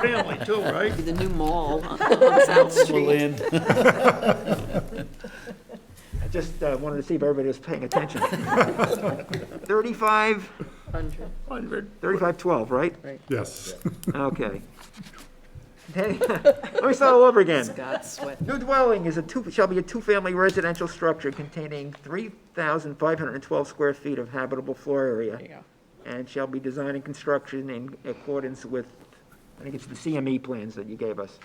[SPEAKER 3] Family too, right?
[SPEAKER 7] The new mall on South Street.
[SPEAKER 1] I just wanted to see if everybody was paying attention. 3512, right?
[SPEAKER 15] Yes.
[SPEAKER 1] Okay. Let me start all over again.
[SPEAKER 7] Scott sweat.
[SPEAKER 1] New dwelling shall be a two-family residential structure containing 3,512 square feet of habitable floor area.
[SPEAKER 4] There you go.
[SPEAKER 1] And shall be designed and construction in accordance with, I think it's the CME plans that you gave us.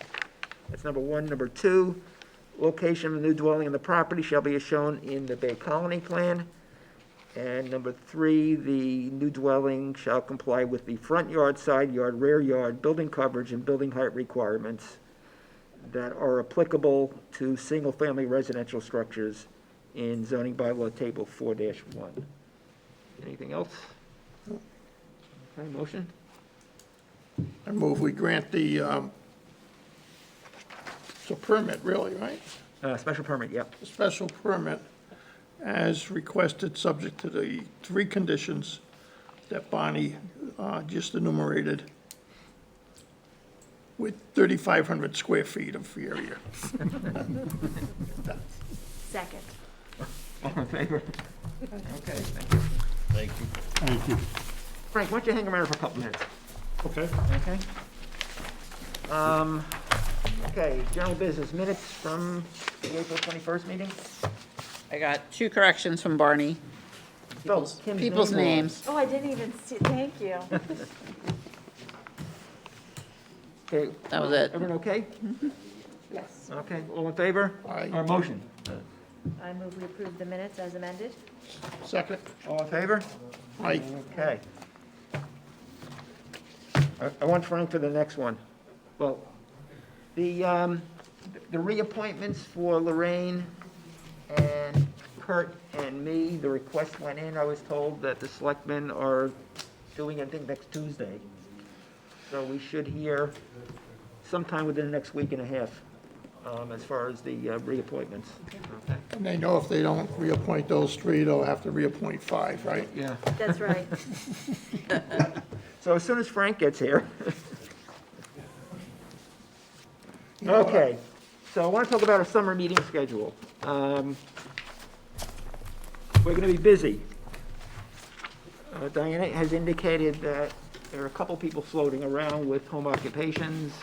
[SPEAKER 1] That's number one. Number two, location of the new dwelling on the property shall be as shown in the Bay Colony plan. And number three, the new dwelling shall comply with the front yard, side yard, rear yard, building coverage, and building height requirements that are applicable to single-family residential structures in zoning bylaw table 4-1. Anything else? Okay, motion?
[SPEAKER 3] I move we grant the, it's a permit really, right?
[SPEAKER 1] Special permit, yep.
[SPEAKER 3] A special permit as requested, subject to the three conditions that Bonnie just enumerated, with 3,500 square feet of area.
[SPEAKER 6] Second.
[SPEAKER 1] All in favor? Okay, thank you.
[SPEAKER 16] Thank you.
[SPEAKER 15] Thank you.
[SPEAKER 1] Frank, why don't you hang around for a couple minutes?
[SPEAKER 15] Okay.
[SPEAKER 1] Okay. Okay, general business minutes from the April 21st meeting.
[SPEAKER 4] I got two corrections from Barney. People's names.
[SPEAKER 6] Oh, I didn't even see, thank you.
[SPEAKER 1] Okay.
[SPEAKER 4] That was it.
[SPEAKER 1] Everyone okay?
[SPEAKER 6] Yes.
[SPEAKER 1] Okay, all in favor?
[SPEAKER 3] Aye.
[SPEAKER 1] Or motion?
[SPEAKER 6] I move we approve the minutes as amended.
[SPEAKER 3] Second.
[SPEAKER 1] All in favor?
[SPEAKER 3] Aye.
[SPEAKER 1] Okay. I want Frank for the next one. Well, the reappointments for Lorraine and Kurt and me, the request went in. I was told that the selectmen are doing, I think, next Tuesday. So we should hear sometime within the next week and a half, as far as the reappointments. Okay.
[SPEAKER 3] And they know if they don't reappoint those three, they'll have to reappoint five, right?
[SPEAKER 1] Yeah.
[SPEAKER 6] That's right.
[SPEAKER 1] So as soon as Frank gets here. Okay, so I want to talk about our summer meeting schedule. We're going to be busy. Diana has indicated that there are a couple people floating around with home occupations.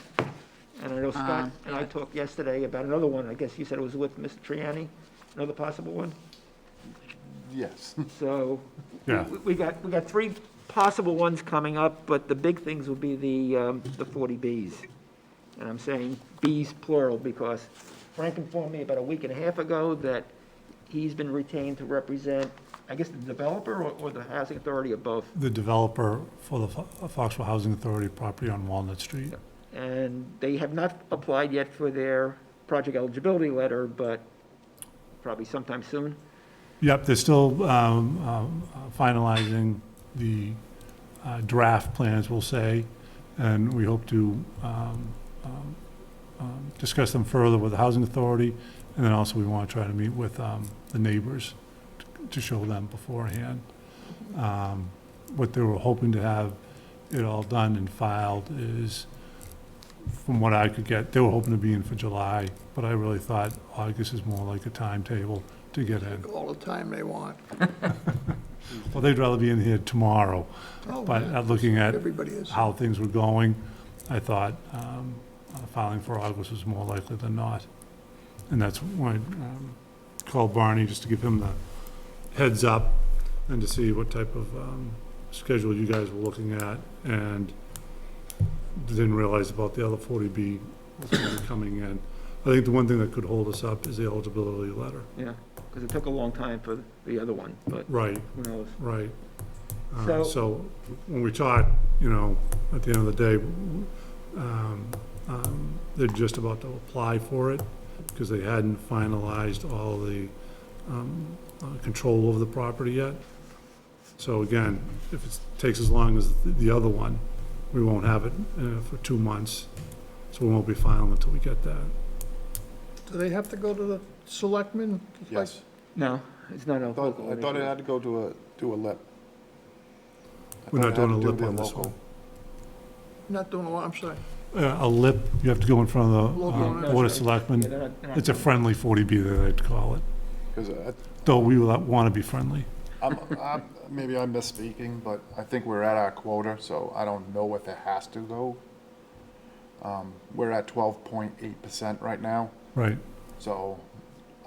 [SPEAKER 1] And I know Scott and I talked yesterday about another one. I guess you said it was with Mr. Triani, another possible one?
[SPEAKER 5] Yes.
[SPEAKER 1] So
[SPEAKER 15] Yeah.
[SPEAKER 1] we got three possible ones coming up, but the big things will be the 40Bs. And I'm saying Bs plural because Frank informed me about a week and a half ago that he's been retained to represent, I guess, the developer or the housing authority, or both.
[SPEAKER 15] The developer for the Foxborough Housing Authority property on Walnut Street.
[SPEAKER 1] And they have not applied yet for their project eligibility letter, but probably sometime soon.
[SPEAKER 15] Yep, they're still finalizing the draft plans, we'll say, and we hope to discuss them further with the Housing Authority, and then also we want to try to meet with the neighbors to show them beforehand. What they were hoping to have it all done and filed is, from what I could get, they were hoping to be in for July, but I really thought August is more like a timetable to get in.
[SPEAKER 3] All the time they want.
[SPEAKER 15] Well, they'd rather be in here tomorrow,
[SPEAKER 3] Oh,
[SPEAKER 15] but
[SPEAKER 3] yeah.
[SPEAKER 15] looking at
[SPEAKER 3] Everybody is.
[SPEAKER 15] how things were going, I thought filing for August was more likely than not. And that's when I called Barney just to give him the heads up and to see what type of schedule you guys were looking at, and didn't realize about the other 40B was going to be coming in. I think the one thing that could hold us up is the eligibility letter.
[SPEAKER 1] Yeah, because it took a long time for the other one, but
[SPEAKER 15] Right,
[SPEAKER 1] who knows?
[SPEAKER 15] right.
[SPEAKER 1] So-
[SPEAKER 15] So when we talked, at the end of the day, They're just about to apply for it because they hadn't finalized all the control over the property yet. So again, if it takes as long as the other one, we won't have it for 2 months. So we won't be filing until we get that.
[SPEAKER 3] Do they have to go to the selectmen?
[SPEAKER 5] Yes.
[SPEAKER 1] No, it's not a
[SPEAKER 5] I thought it had to go to a lip.
[SPEAKER 15] We're not doing a lip
[SPEAKER 5] on
[SPEAKER 15] on this one.
[SPEAKER 3] Not doing a lot, I'm sorry.
[SPEAKER 15] A lip, you have to go in front of
[SPEAKER 3] Local on
[SPEAKER 15] the
[SPEAKER 3] it.
[SPEAKER 15] Board of
[SPEAKER 1] Yeah,
[SPEAKER 15] Selectmen.
[SPEAKER 1] they're not
[SPEAKER 15] It's a friendly 40B, they'd call it,
[SPEAKER 5] Because
[SPEAKER 15] though we want to be friendly.
[SPEAKER 5] maybe I'm misspeaking, but I think we're at our quota, so I don't know if it has to go. We're at 12.8% right now,
[SPEAKER 15] Right.
[SPEAKER 5] so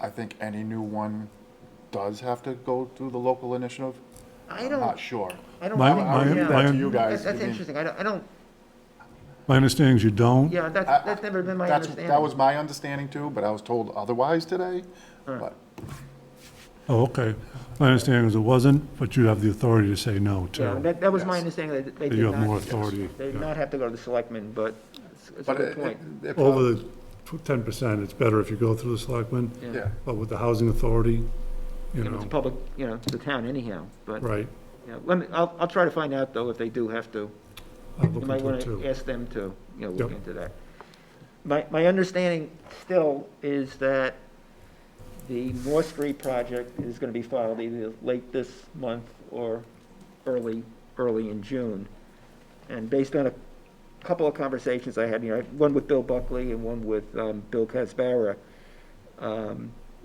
[SPEAKER 5] I think any new one does have to go through the local initiative.
[SPEAKER 1] I
[SPEAKER 5] I'm
[SPEAKER 1] don't,
[SPEAKER 5] not sure.
[SPEAKER 1] I don't.
[SPEAKER 15] My-
[SPEAKER 1] think-
[SPEAKER 15] my-
[SPEAKER 1] yeah.
[SPEAKER 15] my-
[SPEAKER 5] To you guys.
[SPEAKER 1] That's
[SPEAKER 5] I mean,
[SPEAKER 1] interesting. I don't,
[SPEAKER 15] My understanding is you don't.
[SPEAKER 1] yeah, that's never been my understanding.
[SPEAKER 5] That was my understanding too, but I was told otherwise today, but.
[SPEAKER 15] Oh, okay. My understanding is it wasn't, but you have the authority to say no,
[SPEAKER 1] Yeah,
[SPEAKER 15] too.
[SPEAKER 1] that was my
[SPEAKER 5] Yes.
[SPEAKER 1] understanding, that they
[SPEAKER 15] You
[SPEAKER 1] did
[SPEAKER 15] have more
[SPEAKER 1] not,
[SPEAKER 15] authority.
[SPEAKER 1] they did
[SPEAKER 15] yeah.
[SPEAKER 1] not have to go to the selectmen, but it's a
[SPEAKER 5] But
[SPEAKER 1] good point.
[SPEAKER 5] it
[SPEAKER 15] Over
[SPEAKER 5] probably-
[SPEAKER 15] the 10%, it's better if you go through the selectmen,
[SPEAKER 5] Yeah,
[SPEAKER 15] but with the housing authority, you
[SPEAKER 1] It's
[SPEAKER 15] know,
[SPEAKER 1] public, it's the town anyhow, but,
[SPEAKER 15] right.
[SPEAKER 1] yeah, I'll try to find out, though, if they do have to.
[SPEAKER 15] I'll
[SPEAKER 1] You
[SPEAKER 15] look
[SPEAKER 1] might
[SPEAKER 15] into it,
[SPEAKER 1] want
[SPEAKER 15] too.
[SPEAKER 1] to ask them to, look
[SPEAKER 15] Yep.
[SPEAKER 1] into that. My understanding still is that the North Street project is going to be filed either late this month or early in June. And based on a couple of conversations I had, one with Bill Buckley and one with Bill Casbara,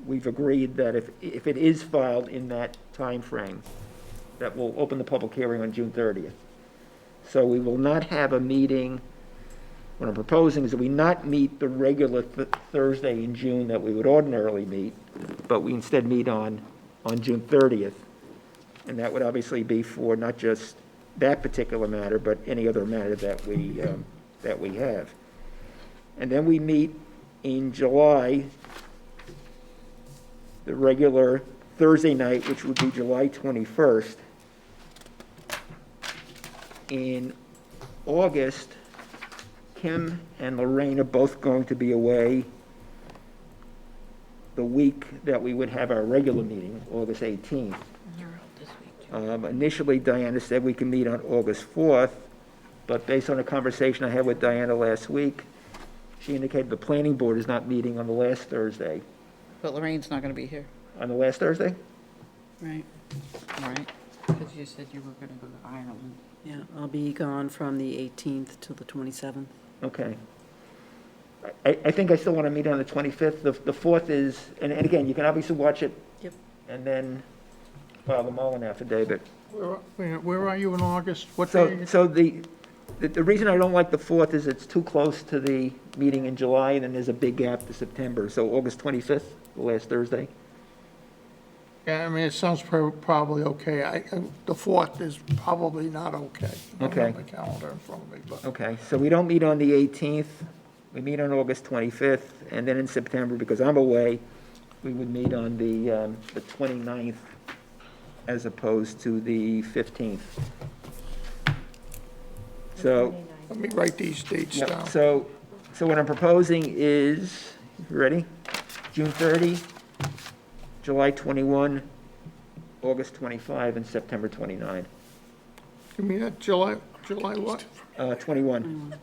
[SPEAKER 1] we've agreed that if it is filed in that time frame, that we'll open the public hearing on June 30th. So we will not have a meeting. What I'm proposing is that we not meet the regular Thursday in June that we would ordinarily meet, but we instead meet on June 30th. And that would obviously be for not just that particular matter, but any other matter that we have. And then we meet in July, the regular Thursday night, which would be July 21st. In August, Kim and Lorraine are both going to be away the week that we would have our regular meeting, August 18th. Initially, Diana said we can meet on August 4th, but based on a conversation I had with Diana last week, she indicated the planning board is not meeting on the last Thursday.
[SPEAKER 4] But Lorraine's not going to be here,
[SPEAKER 1] On the last Thursday?
[SPEAKER 7] Right,
[SPEAKER 4] right? Because you said you were going to go to Ireland.
[SPEAKER 7] yeah, I'll be gone from the 18th to the 27th.
[SPEAKER 1] Okay. I think I still want to meet on the 25th. The 4th is, and again, you can obviously watch it.
[SPEAKER 7] Yep.
[SPEAKER 1] And then file the Mullen affidavit.
[SPEAKER 3] Where are you in August? What day?
[SPEAKER 1] So the reason I don't like the 4th is it's too close to the meeting in July, and then there's a big gap to September. So August 25th, the last Thursday.
[SPEAKER 3] Yeah, I mean, it sounds probably okay. The 4th is probably not okay. I don't
[SPEAKER 1] Okay.
[SPEAKER 3] have my calendar in front of me, but.
[SPEAKER 1] Okay, so we don't meet on the 18th. We meet on August 25th, and then in September, because I'm away, we would meet on the 29th as opposed to the 15th. So,
[SPEAKER 3] Let me write these dates
[SPEAKER 1] yep,
[SPEAKER 3] down.
[SPEAKER 1] so what I'm proposing is, you ready? June 30, July 21, August 25, and September 29.
[SPEAKER 3] Give me that July what?
[SPEAKER 1] 21.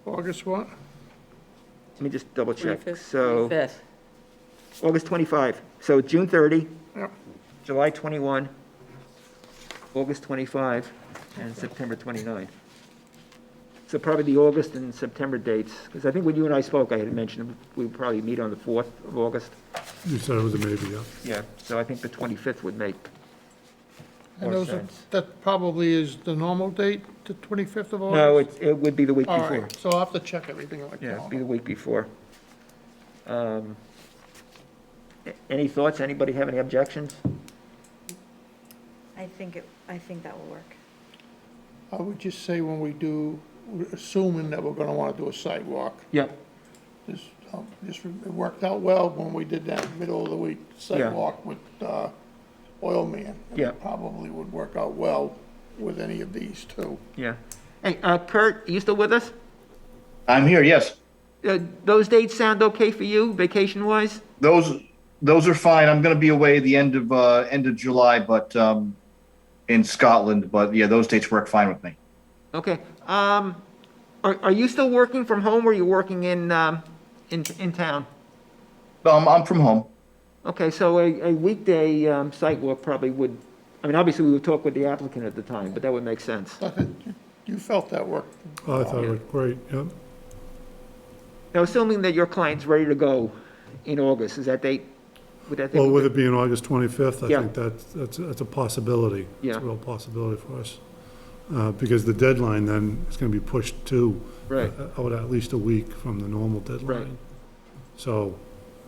[SPEAKER 3] August what?
[SPEAKER 1] Let me just double check.
[SPEAKER 7] 25th?
[SPEAKER 1] So,
[SPEAKER 7] 25th.
[SPEAKER 1] August 25. So June 30,
[SPEAKER 3] Yep.
[SPEAKER 1] July 21, August 25, and September 29. So probably the August and September dates, because I think when you and I spoke, I had mentioned we would probably meet on the 4th of August.
[SPEAKER 15] You said it was a maybe, yeah.
[SPEAKER 1] Yeah, so I think the 25th would make
[SPEAKER 3] And
[SPEAKER 1] more
[SPEAKER 3] those are,
[SPEAKER 1] sense.
[SPEAKER 3] that probably is the normal date, the 25th of August?
[SPEAKER 1] No, it would be the week
[SPEAKER 3] All
[SPEAKER 1] before.
[SPEAKER 3] right, so I'll have to check everything on my
[SPEAKER 1] Yeah, it'd be
[SPEAKER 3] calendar.
[SPEAKER 1] the week before. Any thoughts? Anybody have any objections?
[SPEAKER 6] I think that will work.
[SPEAKER 3] I would just say when we do, assuming that we're gonna wanna do a sidewalk,
[SPEAKER 1] Yeah.
[SPEAKER 3] it worked out well when we did that middle of the week sidewalk with, Oil Man. And
[SPEAKER 1] Yeah.
[SPEAKER 3] it probably would work out well with any of these too.
[SPEAKER 1] Yeah. Hey, Kurt, are you still with us?
[SPEAKER 10] I'm here, yes.
[SPEAKER 1] Those dates sound okay for you, vacation-wise?
[SPEAKER 10] Those are fine. I'm gonna be away the end of July, but, in Scotland, but yeah, those dates work fine with me.
[SPEAKER 1] Okay. Are you still working from home, or are you working in town?
[SPEAKER 10] No, I'm from home.
[SPEAKER 1] Okay, so a weekday site walk probably would, I mean, obviously, we would talk with the applicant at the time, but that would make sense.
[SPEAKER 3] You felt that work.
[SPEAKER 15] Oh, I thought it looked great, yep.
[SPEAKER 1] Now, assuming that your client's ready to go in August, is that date, would that date?
[SPEAKER 15] Well, with it being August 25th, I
[SPEAKER 1] Yeah.
[SPEAKER 15] think that's a possibility. It's
[SPEAKER 1] Yeah.
[SPEAKER 15] a real possibility for us. Because the deadline then is going to be pushed to
[SPEAKER 1] Right.
[SPEAKER 15] out at least a week from the normal deadline.
[SPEAKER 1] Right.
[SPEAKER 15] So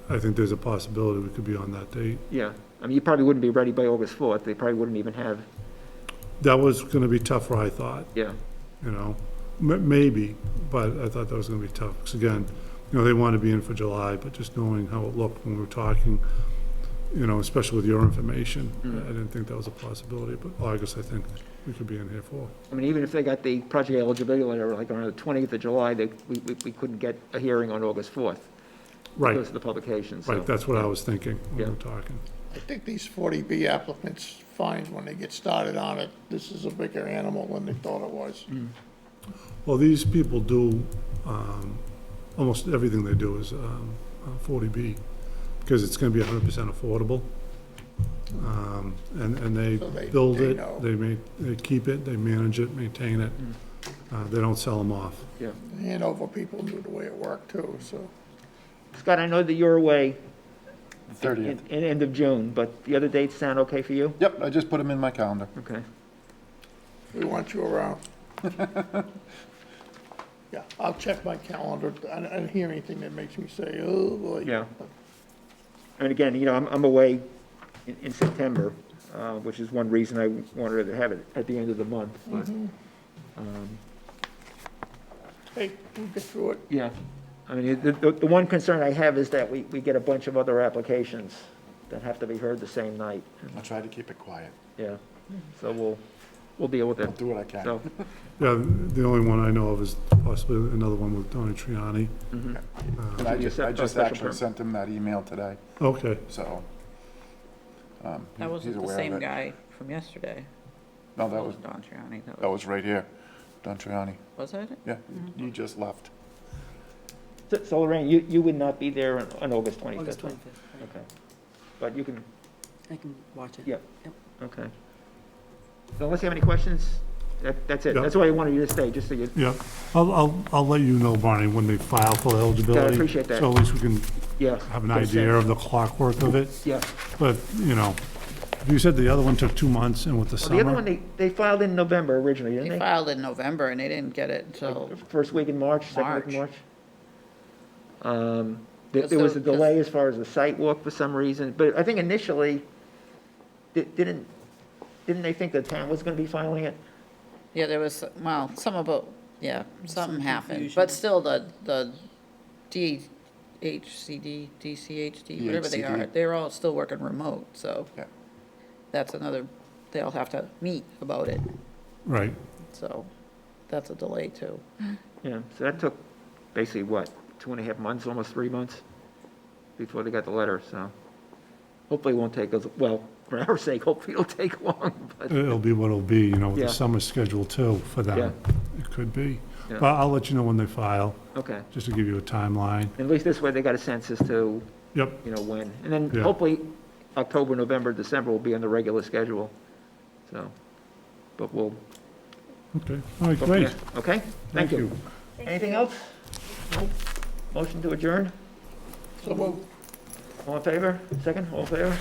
[SPEAKER 15] I think there's a possibility we could be on that date.
[SPEAKER 1] Yeah, I mean, you probably wouldn't be ready by August 4th, they probably wouldn't even have,
[SPEAKER 15] That was going to be tougher, I thought,
[SPEAKER 1] yeah.
[SPEAKER 15] you know, maybe, but I thought that was going to be tough. Because again, you know, they wanted to be in for July, but just knowing how it looked when we were talking, you know, especially with your information, I didn't think that was a possibility, but August, I think we could be in here for.
[SPEAKER 1] I mean, even if they got the project eligibility letter, like on the 20th of July, we couldn't get a hearing on August 4th.
[SPEAKER 15] Right.
[SPEAKER 1] Because of the publication, so.
[SPEAKER 15] Right, that's what I was thinking when we
[SPEAKER 1] Yeah.
[SPEAKER 15] were talking.
[SPEAKER 3] I think these 40B applicants find when they get started on it, this is a bigger animal than they thought it was.
[SPEAKER 15] Well, these people do, almost everything they do is 40B, because it's going to be 100% affordable. And they
[SPEAKER 3] So they-
[SPEAKER 15] build
[SPEAKER 3] they
[SPEAKER 15] it,
[SPEAKER 3] know.
[SPEAKER 15] they keep it, they manage it, maintain it. They don't sell them off.
[SPEAKER 1] Yeah.
[SPEAKER 3] The Hanover people knew the way it worked too, so.
[SPEAKER 1] Scott, I know that you're away
[SPEAKER 5] The 30th.
[SPEAKER 1] in end of June, but the other dates sound okay for you?
[SPEAKER 5] Yep, I just put them in my calendar.
[SPEAKER 1] Okay.
[SPEAKER 3] We want you around. Yeah, I'll check my calendar. I don't hear anything that makes me say, oh, boy.
[SPEAKER 1] Yeah. And again, you know, I'm away in September, which is one reason I wanted to have it at the end of the month, but,
[SPEAKER 3] Hey, we'll get through it.
[SPEAKER 1] yeah. I mean, the one concern I have is that we get a bunch of other applications that have to be heard the same night.
[SPEAKER 5] I'll try to keep it quiet.
[SPEAKER 1] Yeah, so we'll deal with
[SPEAKER 5] I'll
[SPEAKER 1] it.
[SPEAKER 5] do what I can.
[SPEAKER 1] So,
[SPEAKER 15] Yeah, the only one I know of is possibly another one with Tony Triani.
[SPEAKER 5] And
[SPEAKER 1] Should
[SPEAKER 5] I
[SPEAKER 1] be a
[SPEAKER 5] just
[SPEAKER 1] special
[SPEAKER 5] actually
[SPEAKER 1] permit.
[SPEAKER 5] sent him that email today,
[SPEAKER 15] Okay,
[SPEAKER 5] so.
[SPEAKER 4] That
[SPEAKER 5] he's
[SPEAKER 4] wasn't the
[SPEAKER 5] aware of
[SPEAKER 4] same
[SPEAKER 5] it.
[SPEAKER 4] guy from yesterday.
[SPEAKER 5] No, that was,
[SPEAKER 4] Don Triani.
[SPEAKER 5] that was right here, Don Triani.
[SPEAKER 4] Was it?
[SPEAKER 5] Yeah, you just left.
[SPEAKER 1] So Lorraine, you would not be there on August 25th?
[SPEAKER 7] August 25th.
[SPEAKER 1] Okay. But you can,
[SPEAKER 7] I can watch it.
[SPEAKER 1] yeah,
[SPEAKER 7] Yep.
[SPEAKER 1] okay. So unless you have any questions, that's it.
[SPEAKER 15] Yeah.
[SPEAKER 1] That's why I wanted you to stay, just so you,
[SPEAKER 15] yeah. I'll let you know, Barney, when they file for eligibility.
[SPEAKER 1] appreciate that.
[SPEAKER 15] So at least we can
[SPEAKER 1] yeah.
[SPEAKER 15] have an
[SPEAKER 1] get a
[SPEAKER 15] idea
[SPEAKER 1] sense.
[SPEAKER 15] of the clockwork of it.
[SPEAKER 1] Yeah.
[SPEAKER 15] But, you know, you said the other one took 2 months, and with the
[SPEAKER 1] Well,
[SPEAKER 15] summer.
[SPEAKER 1] the other one, they filed in November originally, didn't
[SPEAKER 4] They
[SPEAKER 1] they?
[SPEAKER 4] filed in November and they didn't get it until,
[SPEAKER 1] First week in March, second week in March?
[SPEAKER 4] Because
[SPEAKER 1] There was a
[SPEAKER 4] the-
[SPEAKER 1] delay as far as the site walk for some reason, but I think initially, didn't they think the town was gonna be filing it?
[SPEAKER 4] yeah, there was, well, some of it, yeah, something happened.
[SPEAKER 7] confusion.
[SPEAKER 4] But still, the DHCD, DCHD, whatever they are,
[SPEAKER 5] DHCD.
[SPEAKER 4] they're all still working remote, so.
[SPEAKER 5] Yeah.
[SPEAKER 4] That's another, they'll have to meet about it,
[SPEAKER 15] Right.
[SPEAKER 4] so that's a delay too.
[SPEAKER 1] Yeah, so that took basically, what, 2.5 months, almost 3 months before they got the letter, so hopefully it won't take us, well, for our sake, hopefully it'll take long, but,
[SPEAKER 15] It'll be what it'll be, you know, with
[SPEAKER 1] Yeah.
[SPEAKER 15] the summer schedule too, for them.
[SPEAKER 1] Yeah.
[SPEAKER 15] It could be.
[SPEAKER 1] Yeah.
[SPEAKER 15] But I'll let you know when they file,
[SPEAKER 1] okay.
[SPEAKER 15] just to give you a timeline.
[SPEAKER 1] At least this way, they got a sense as to,
[SPEAKER 15] Yep,
[SPEAKER 1] you know, when. And then
[SPEAKER 15] Yeah.
[SPEAKER 1] hopefully, October, November, December will be on the regular schedule, so, but we'll.
[SPEAKER 15] okay, all right,
[SPEAKER 1] go from
[SPEAKER 15] great.
[SPEAKER 1] there. Okay, thank you. Anything else? No? Motion to adjourn?
[SPEAKER 3] So moved.
[SPEAKER 1] All in favor? Second, all in favor?